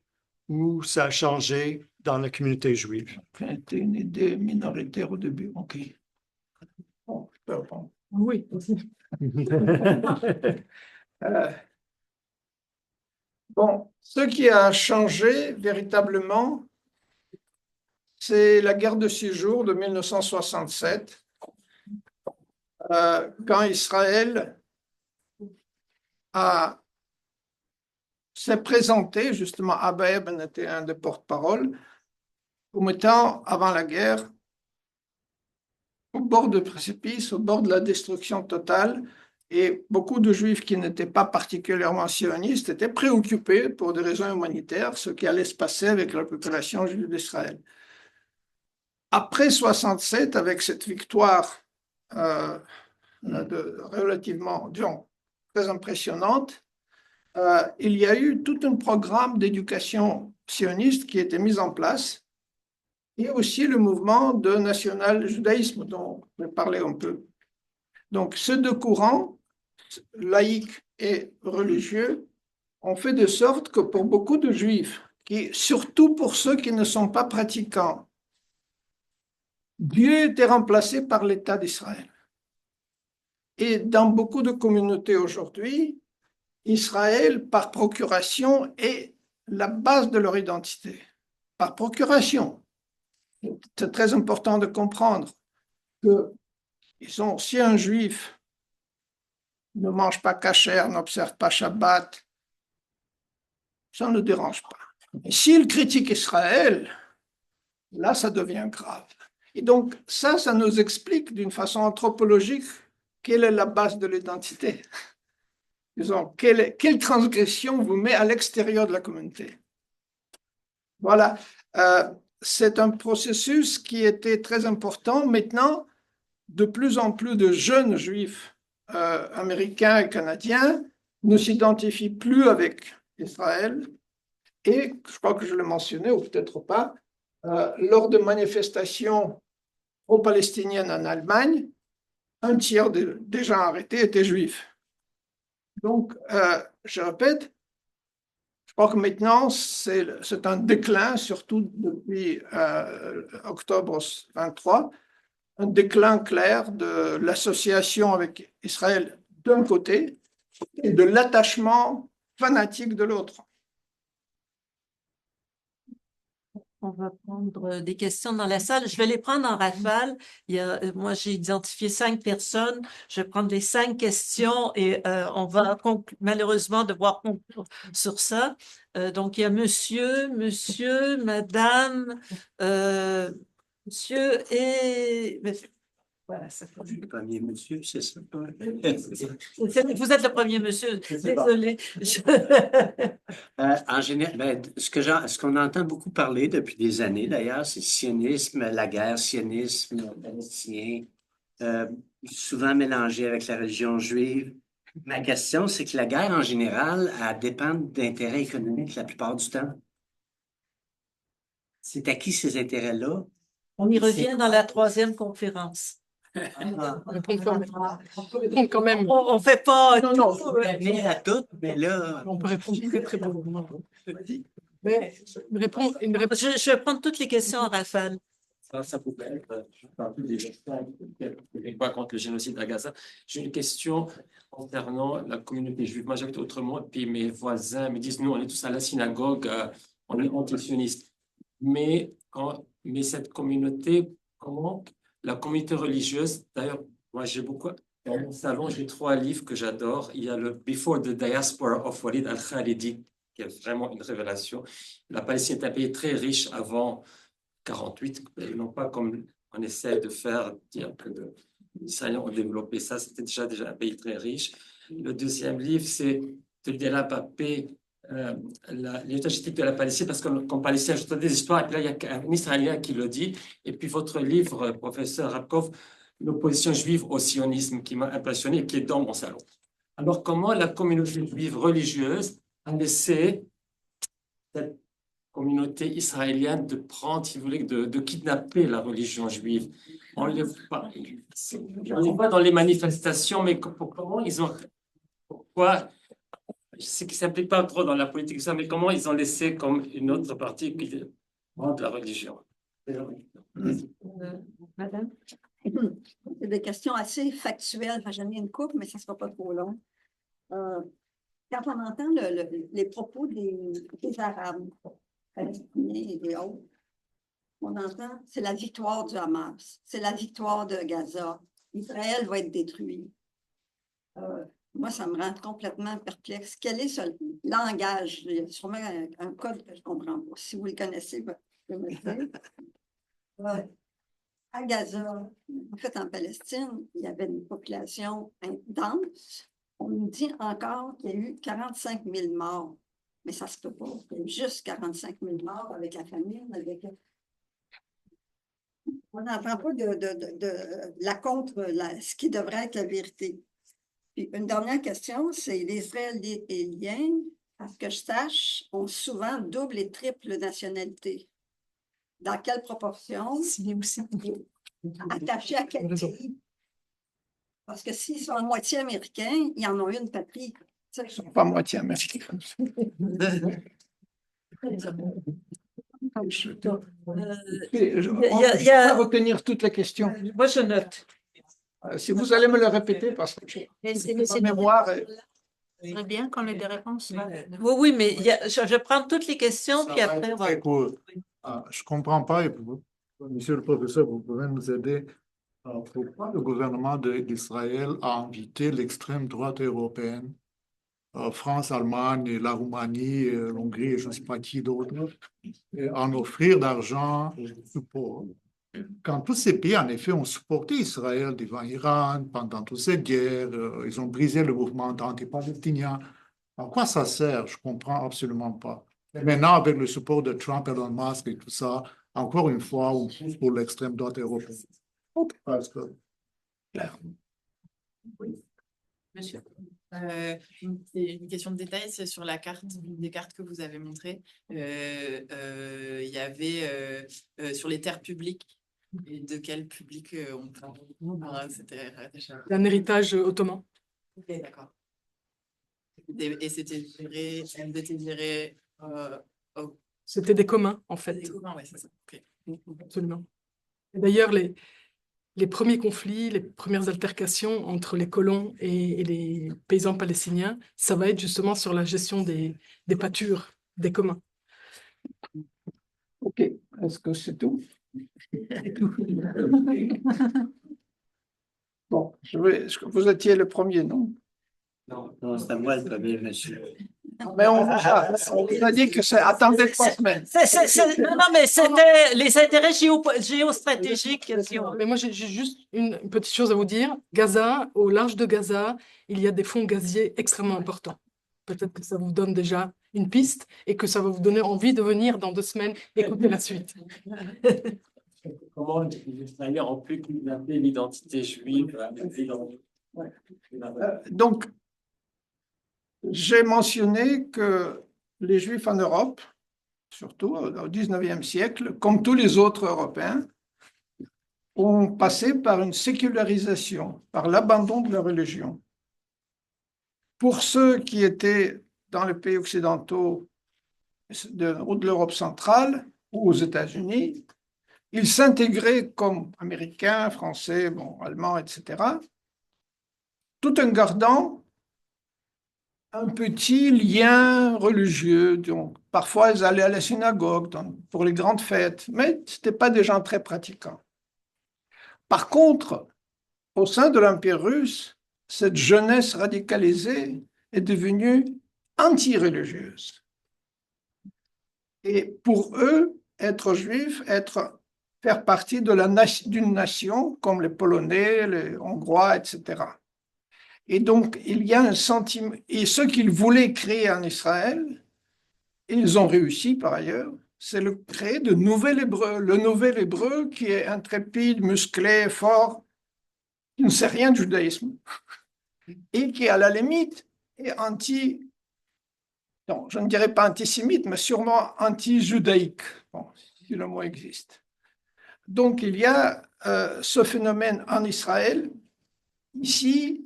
ou ça a changé dans la communauté juive? C'était une idée minoritaire au début. OK. Bon, je peux répondre. Oui. Euh, Bon, ce qui a changé véritablement, c'est la guerre de 6 jours de 1967, quand Israël s'est présenté, justement, Abba Eban était un des porte-parole, comme étant, avant la guerre, au bord du précipice, au bord de la destruction totale, et beaucoup de Juifs qui n'étaient pas particulièrement sionistes étaient préoccupés pour des raisons humanitaires, ce qui allait se passer avec la population juive d'Israël. Après 67, avec cette victoire relativement, disons, très impressionnante, il y a eu tout un programme d'éducation sioniste qui a été mis en place, et aussi le mouvement de national-judaïsme dont je parlais un peu. Donc, ces deux courants, laïcs et religieux, ont fait de sorte que pour beaucoup de Juifs, surtout pour ceux qui ne sont pas pratiquants, Dieu était remplacé par l'État d'Israël. Et dans beaucoup de communautés aujourd'hui, Israël, par procuration, est la base de leur identité. Par procuration. C'est très important de comprendre que si un juif ne mange pas kasher, n'observe pas Shabbat, ça ne dérange pas. Et s'il critique Israël, là, ça devient grave. Et donc, ça nous explique d'une façon anthropologique quelle est la base de l'identité. Disons, quelle transgression vous met à l'extérieur de la communauté. Voilà. C'est un processus qui était très important. Maintenant, de plus en plus de jeunes juifs américains et canadiens ne s'identifient plus avec Israël. Et je crois que je l'ai mentionné, ou peut-être pas, lors de manifestations pro-palestiniennes en Allemagne, un tiers des gens arrêtés étaient juifs. Donc, je répète, je crois que maintenant, c'est un déclin, surtout depuis octobre 23, un déclin clair de l'association avec Israël d'un côté et de l'attachement fanatique de l'autre. On va prendre des questions dans la salle. Je vais les prendre en rafale. Moi, j'ai identifié 5 personnes. Je vais prendre les 5 questions et on va malheureusement devoir conclure sur ça. Donc, il y a monsieur, madame, monsieur et... Voilà, ça fait... Le premier monsieur, c'est ça. Vous êtes le premier monsieur. Désolé. En général, ce qu'on entend beaucoup parler depuis des années, d'ailleurs, c'est sionisme, la guerre, sionisme palestinien, souvent mélangé avec la religion juive. Ma question, c'est que la guerre, en général, elle dépend d'intérêts économiques la plupart du temps. C'est à qui ces intérêts-là? On y revient dans la 3e conférence. Quand même. On fait pas. Non. Mais à toutes, mais là. On peut répondre très, très brièvement. Mais une réponse. Je vais prendre toutes les questions en rafale. Ça pourrait être des québécois contre le génocide à Gaza. J'ai une question concernant la communauté juive. Moi, j'habite autrement, et puis mes voisins me disent, nous, on est tous à la synagogue, on est anti-sionistes. Mais cette communauté, comment la communauté religieuse, d'ailleurs, moi, dans mon salon, j'ai 3 livres que j'adore. Il y a le Before the Diaspora of Walid al-Khalidi, qui est vraiment une révélation. La Palestine est un pays très riche avant 48, non pas comme on essaie de faire, dire que les Israéliens ont développé ça, c'était déjà un pays très riche. Le deuxième livre, c'est Tildela Papé, l'état génétique de la Palestine, parce qu'en Palestine, j'entends des histoires, et puis là, il y a un Israélien qui le dit, et puis votre livre, professeur Rabkov, l'opposition juive au sionisme, qui m'a impressionné et qui est dans mon salon. Alors, comment la communauté juive religieuse a laissé cette communauté israélienne de prendre, si vous voulez, de kidnapper la religion juive? On ne les voit dans les manifestations, mais comment ils ont... Pourquoi je sais qu'ils ne s'impliquent pas trop dans la politique, ça, mais comment ils ont laissé comme une autre partie qui de la religion? Madame? C'est des questions assez factuelles. J'en ai une couple, mais ça ne sera pas trop long. Quand on entend les propos des Arabes, palestiniens et des autres, on entend c'est la victoire du Hamas, c'est la victoire de Gaza. Israël va être détruit. Moi, ça me rend complètement perplexe. Quel est ce langage? Il y a sûrement un code que je ne comprends pas. Si vous le connaissez, vous pouvez me le dire. À Gaza, en fait, en Palestine, il y avait une population dense. On nous dit encore qu'il y a eu 45 000 morts. Mais ça ne se peut pas. Il y a eu juste 45 000 morts avec la famine, avec... On n'entend pas de la contre ce qui devrait être la vérité. Puis une dernière question, c'est les Israéliens, à ce que je sache, ont souvent double et triple nationalité. Dans quelle proportion? Attachés à quel pays? Parce que s'ils sont à moitié américains, ils en ont une patrie. Ils ne sont pas moitié américains. On y a- va retenir toutes les questions. Moi, je note. Si vous allez me le répéter, parce que ma mémoire est... Très bien qu'on ait des réponses. Oui, oui, mais je vais prendre toutes les questions, puis après, on va... Très court. Je ne comprends pas, et monsieur le professeur, vous pouvez nous aider. Pourquoi le gouvernement d'Israël a invité l'extrême droite européenne, France, Allemagne, la Roumanie, l'Hongrie et je ne sais pas qui d'autre, à en offrir d'argent et de support? Quand tous ces pays, en effet, ont supporté Israël devant l'Iran pendant toutes ces guerres, ils ont brisé le mouvement anti-palestinien. À quoi ça sert? Je ne comprends absolument pas. Et maintenant, avec le support de Trump, Elon Musk et tout ça, encore une fois, on pousse pour l'extrême droite européenne. Parce que... Monsieur. Une question de détail, c'est sur la carte, des cartes que vous avez montrées. Il y avait sur les terres publiques. Et de quel public on parle? C'était Un héritage ottoman. Ok, d'accord. Et c'était géré C'était des communs, en fait. des communs, ouais, c'est ça. Ok. Absolument. Et d'ailleurs, les premiers conflits, les premières altercations entre les colons et les paysans palestiniens, ça va être justement sur la gestion des pâtures, des communs. OK. Est-ce que c'est tout? Bon, vous étiez le premier, non? Non, c'est à moi le premier, monsieur. Mais on vous a dit que c'est attendez 3 semaines. Non, mais c'était les intérêts géostratégiques. Mais moi, j'ai juste une petite chose à vous dire. Gaza, au large de Gaza, il y a des fonds gaziers extrêmement importants. Peut-être que ça vous donne déjà une piste et que ça va vous donner envie de venir dans 2 semaines écouter la suite. Comment les Israéliens ont pu kidnapper l'identité juive? Donc, j'ai mentionné que les Juifs en Europe, surtout au XIXe siècle, comme tous les autres Européens, ont passé par une sécularisation, par l'abandon de la religion. Pour ceux qui étaient dans les pays occidentaux ou de l'Europe centrale ou aux États-Unis, ils s'intégraient comme Américains, Français, Allemands, etc., tout en gardant un petit lien religieux. Donc, parfois, ils allaient à la synagogue pour les grandes fêtes, mais ce n'étaient pas des gens très pratiquants. Par contre, au sein de l'Empire russe, cette jeunesse radicalisée est devenue anti-religieuse. Et pour eux, être juif, faire partie d'une nation comme les Polonais, les Hongrois, etc. Et donc, il y a un sentiment, et ce qu'ils voulaient créer en Israël, ils ont réussi par ailleurs, c'est créer de nouvel hébreu, le nouvel hébreu qui est intrépide, musclé, fort, qui ne sait rien du judaïsme, et qui, à la limite, est non, je ne dirais pas antisémite, mais sûrement anti-judaïque, si le mot existe. Donc, il y a ce phénomène en Israël. Ici,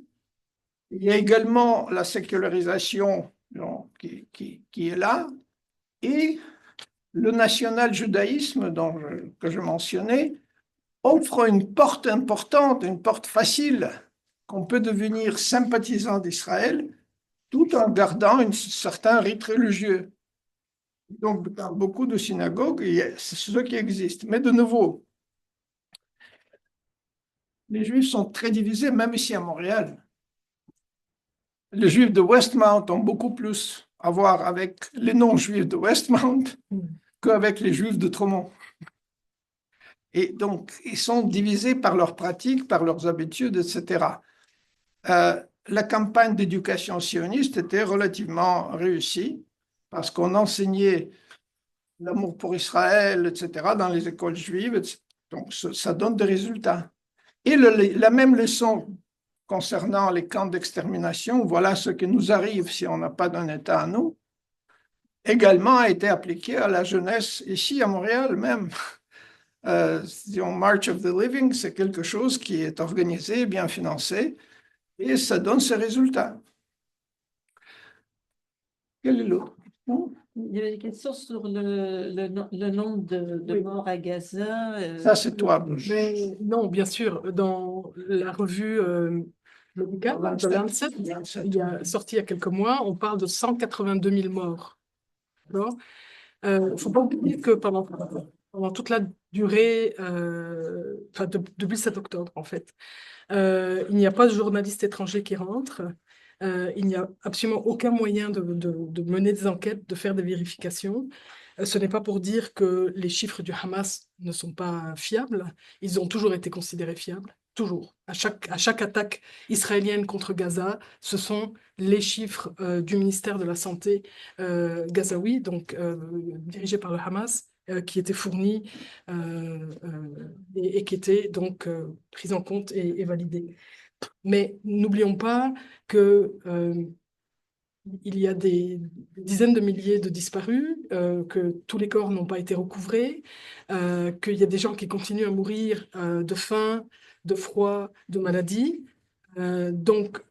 il y a également la sécularisation qui est là, et le national-judaïsme que je mentionnais offre une porte importante, une porte facile, qu'on peut devenir sympathisant d'Israël tout en gardant un certain rite religieux. Donc, dans beaucoup de synagogues, c'est ce qui existe. Mais de nouveau, les Juifs sont très divisés, même ici à Montréal. Les Juifs de Westmount ont beaucoup plus à voir avec les non-Juifs de Westmount qu'avec les Juifs de Tremont. Et donc, ils sont divisés par leurs pratiques, par leurs habitudes, etc. La campagne d'éducation sioniste était relativement réussie parce qu'on enseignait l'amour pour Israël, etc., dans les écoles juives. Donc, ça donne des résultats. Et la même leçon concernant les camps d'extermination, voilà ce qui nous arrive si on n'a pas d'un État à nous, également a été appliquée à la jeunesse ici à Montréal même. March of the Living, c'est quelque chose qui est organisé, bien financé, et ça donne ses résultats. Quel est l'autre question? Il y avait des questions sur le nombre de morts à Gaza. Ça, c'est toi. Mais non, bien sûr, dans la revue médicale de Lancet, il y a sorti il y a quelques mois, on parle de 182 000 morts. Il ne faut pas oublier que pendant toute la durée, depuis le 7 octobre, en fait, il n'y a pas de journalistes étrangers qui rentrent. Il n'y a absolument aucun moyen de mener des enquêtes, de faire des vérifications. Ce n'est pas pour dire que les chiffres du Hamas ne sont pas fiables. Ils ont toujours été considérés fiables, toujours. À chaque attaque israélienne contre Gaza, ce sont les chiffres du ministère de la Santé gazaoui, donc dirigé par le Hamas, qui étaient fournis et qui étaient donc pris en compte et validés. Mais n'oublions pas que il y a des dizaines de milliers de disparus, que tous les corps n'ont pas été recouvrés, qu'il y a des gens qui continuent à mourir de faim, de froid, de maladie. Donc,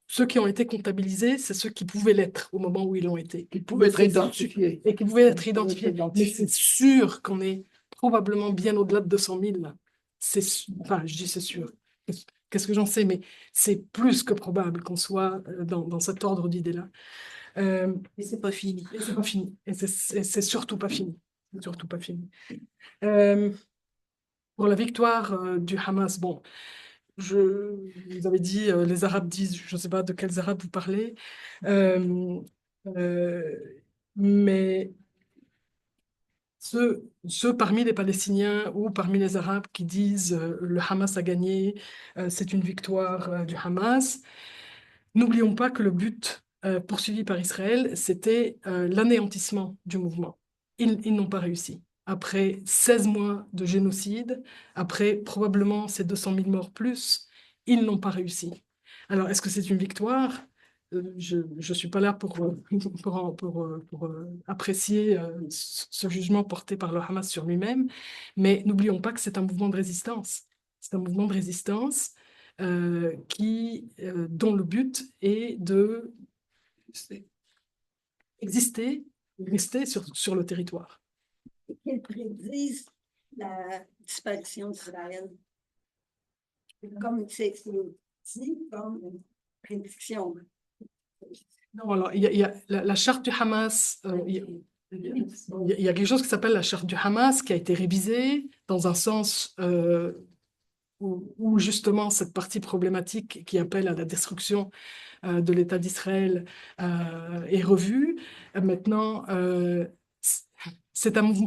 ceux qui ont été comptabilisés, c'est ceux qui pouvaient l'être au moment où ils l'ont été. Qui pouvaient être identifiés. Et qui pouvaient être identifiés. Mais c'est sûr qu'on est probablement bien au-delà de 200 000. Enfin, je dis c'est sûr. Qu'est-ce que j'en sais, mais c'est plus que probable qu'on soit dans cet ordre d'idées-là. Et c'est pas fini. Et c'est pas fini. Et c'est surtout pas fini. C'est surtout pas fini. Pour la victoire du Hamas, bon, vous avez dit, les Arabes disent, je ne sais pas de quels Arabes vous parlez, mais ceux parmi les Palestiniens ou parmi les Arabes qui disent le Hamas a gagné, c'est une victoire du Hamas, n'oublions pas que le but poursuivi par Israël, c'était l'anéantissement du mouvement. Ils n'ont pas réussi. Après 16 mois de génocide, après probablement ces 200 000 morts plus, ils n'ont pas réussi. Alors, est-ce que c'est une victoire? Je ne suis pas là pour apprécier ce jugement porté par le Hamas sur lui-même, mais n'oublions pas que c'est un mouvement de résistance. C'est un mouvement de résistance dont le but est de exister, rester sur le territoire. Qu'ils prédisent la disparition d'Israël. Comme c'est dit, comme une prédiction. Non, alors, il y a la charte du Hamas, il y a quelque chose qui s'appelle la charte du Hamas qui a été révisée dans un sens où justement cette partie problématique qui appelle à la destruction de l'État d'Israël est revue. Maintenant,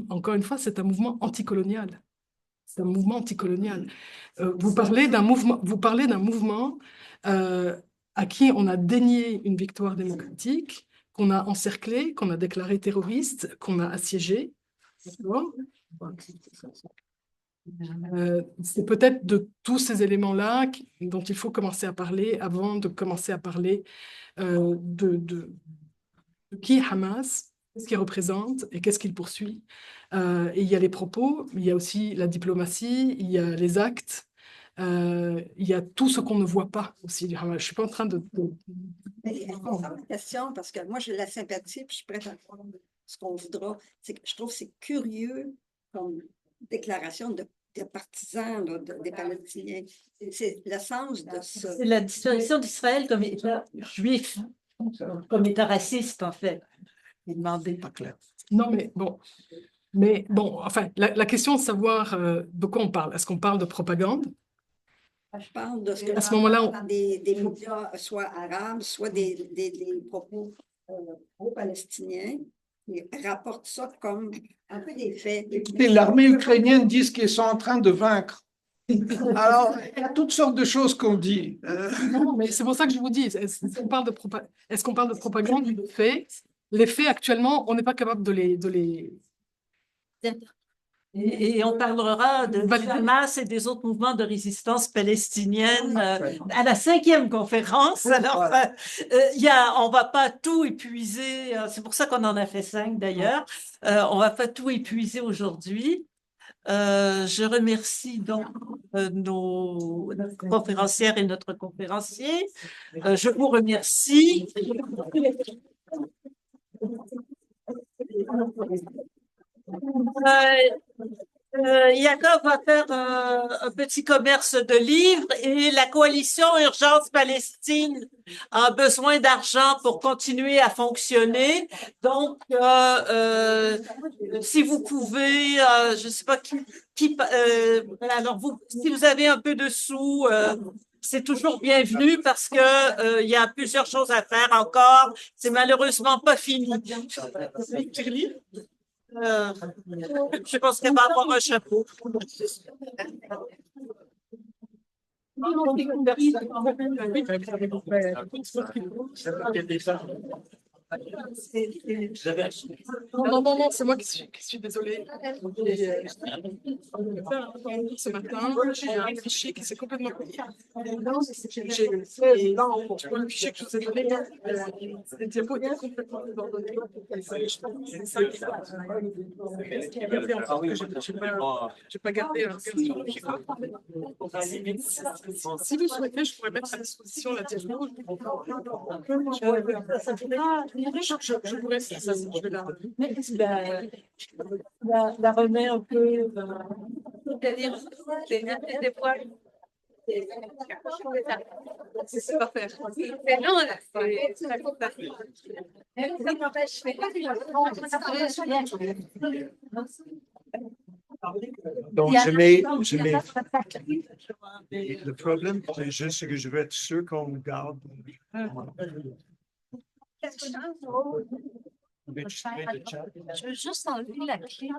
encore une fois, c'est un mouvement anticolonial. C'est un mouvement anticolonial. Vous parlez d'un mouvement à qui on a dénié une victoire démocratique, qu'on a encerclé, qu'on a déclaré terroriste, qu'on a assiégé. C'est peut-être de tous ces éléments-là dont il faut commencer à parler avant de commencer à parler de qui est Hamas, qu'est-ce qu'il représente et qu'est-ce qu'il poursuit. Et il y a les propos, il y a aussi la diplomatie, il y a les actes, il y a tout ce qu'on ne voit pas aussi. Je ne suis pas en train de... Mais ma question, parce que moi, j'ai la sympathie, puis je suis prête à prendre ce qu'on voudra. C'est que je trouve que c'est curieux comme déclaration de partisans là, des Palestiniens. C'est le sens de ça. C'est la disparition d'Israël comme État juif, comme État raciste, en fait. Il demandait. Pas clair. Non, mais bon, enfin, la question de savoir de quoi on parle. Est-ce qu'on parle de propagande? Je parle de ce que À ce moment-là, dans des médias, soit arabes, soit des propos pro-palestiniens, qui rapportent ça comme un peu des faits. Écoutez, l'armée ukrainienne dit qu'ils sont en train de vaincre. Alors, il y a toutes sortes de choses qu'on dit. Non, mais c'est pour ça que je vous dis, est-ce qu'on parle de propagande ou de faits? Les faits, actuellement, on n'est pas capable de les... Et on parlera de Hamas et des autres mouvements de résistance palestinienne à la 5e conférence. Alors, on ne va pas tout épuiser. C'est pour ça qu'on en a fait 5 d'ailleurs. On ne va pas tout épuiser aujourd'hui. Je remercie donc notre conférencière et notre conférencier. Je vous remercie. Jacob va faire un petit commerce de livres et la coalition Urgence Palestine a besoin d'argent pour continuer à fonctionner. Donc, si vous pouvez, je ne sais pas alors si vous avez un peu de sous, c'est toujours bienvenu parce que il y a plusieurs choses à faire encore. C'est malheureusement pas fini. Je pense qu'elle va avoir un chapeau. Non, c'est moi qui suis désolée. Ce matin, j'ai un fichier qui s'est complètement coupé. J'ai le fichier que je vous ai donné, les diapos étaient complètement désordonnés. C'est ça qui j'ai pas gardé. Si vous souhaitez, je pourrais mettre à disposition la diapo. Je pourrais, je vais la remets un peu. C'est-à-dire, des fois, c'est pas faire. c'est non, là, c'est la compagnie. Donc, le problème, c'est juste que je veux être sûr qu'on garde. Je veux juste enlever la clé.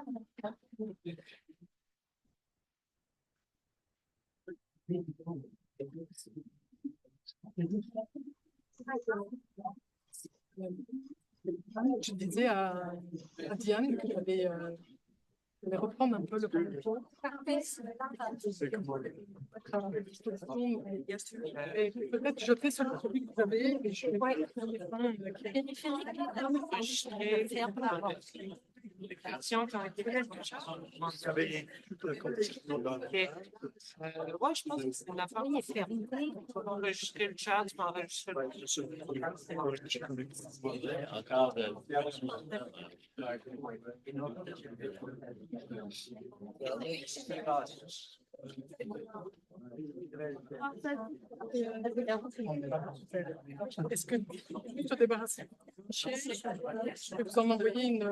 Je disais à Diane que j'allais reprendre un peu le point. Et peut-être je fais celui que vous avez et je vais Les questions qui ont été faites. Oui, je pense que c'est une affaire qui est fermée. Tu vas enregistrer le chat, tu vas enregistrer Encore Est-ce que tu te débarrasses? Je vais vous en envoyer une.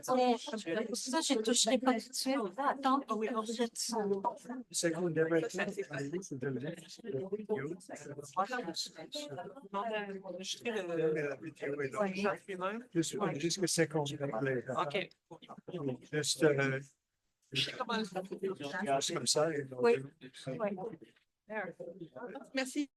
Ça, je ne toucherai pas tout de suite. Attends, Jusqu'à 50 minutes. OK. Juste comme ça. Oui. Merci.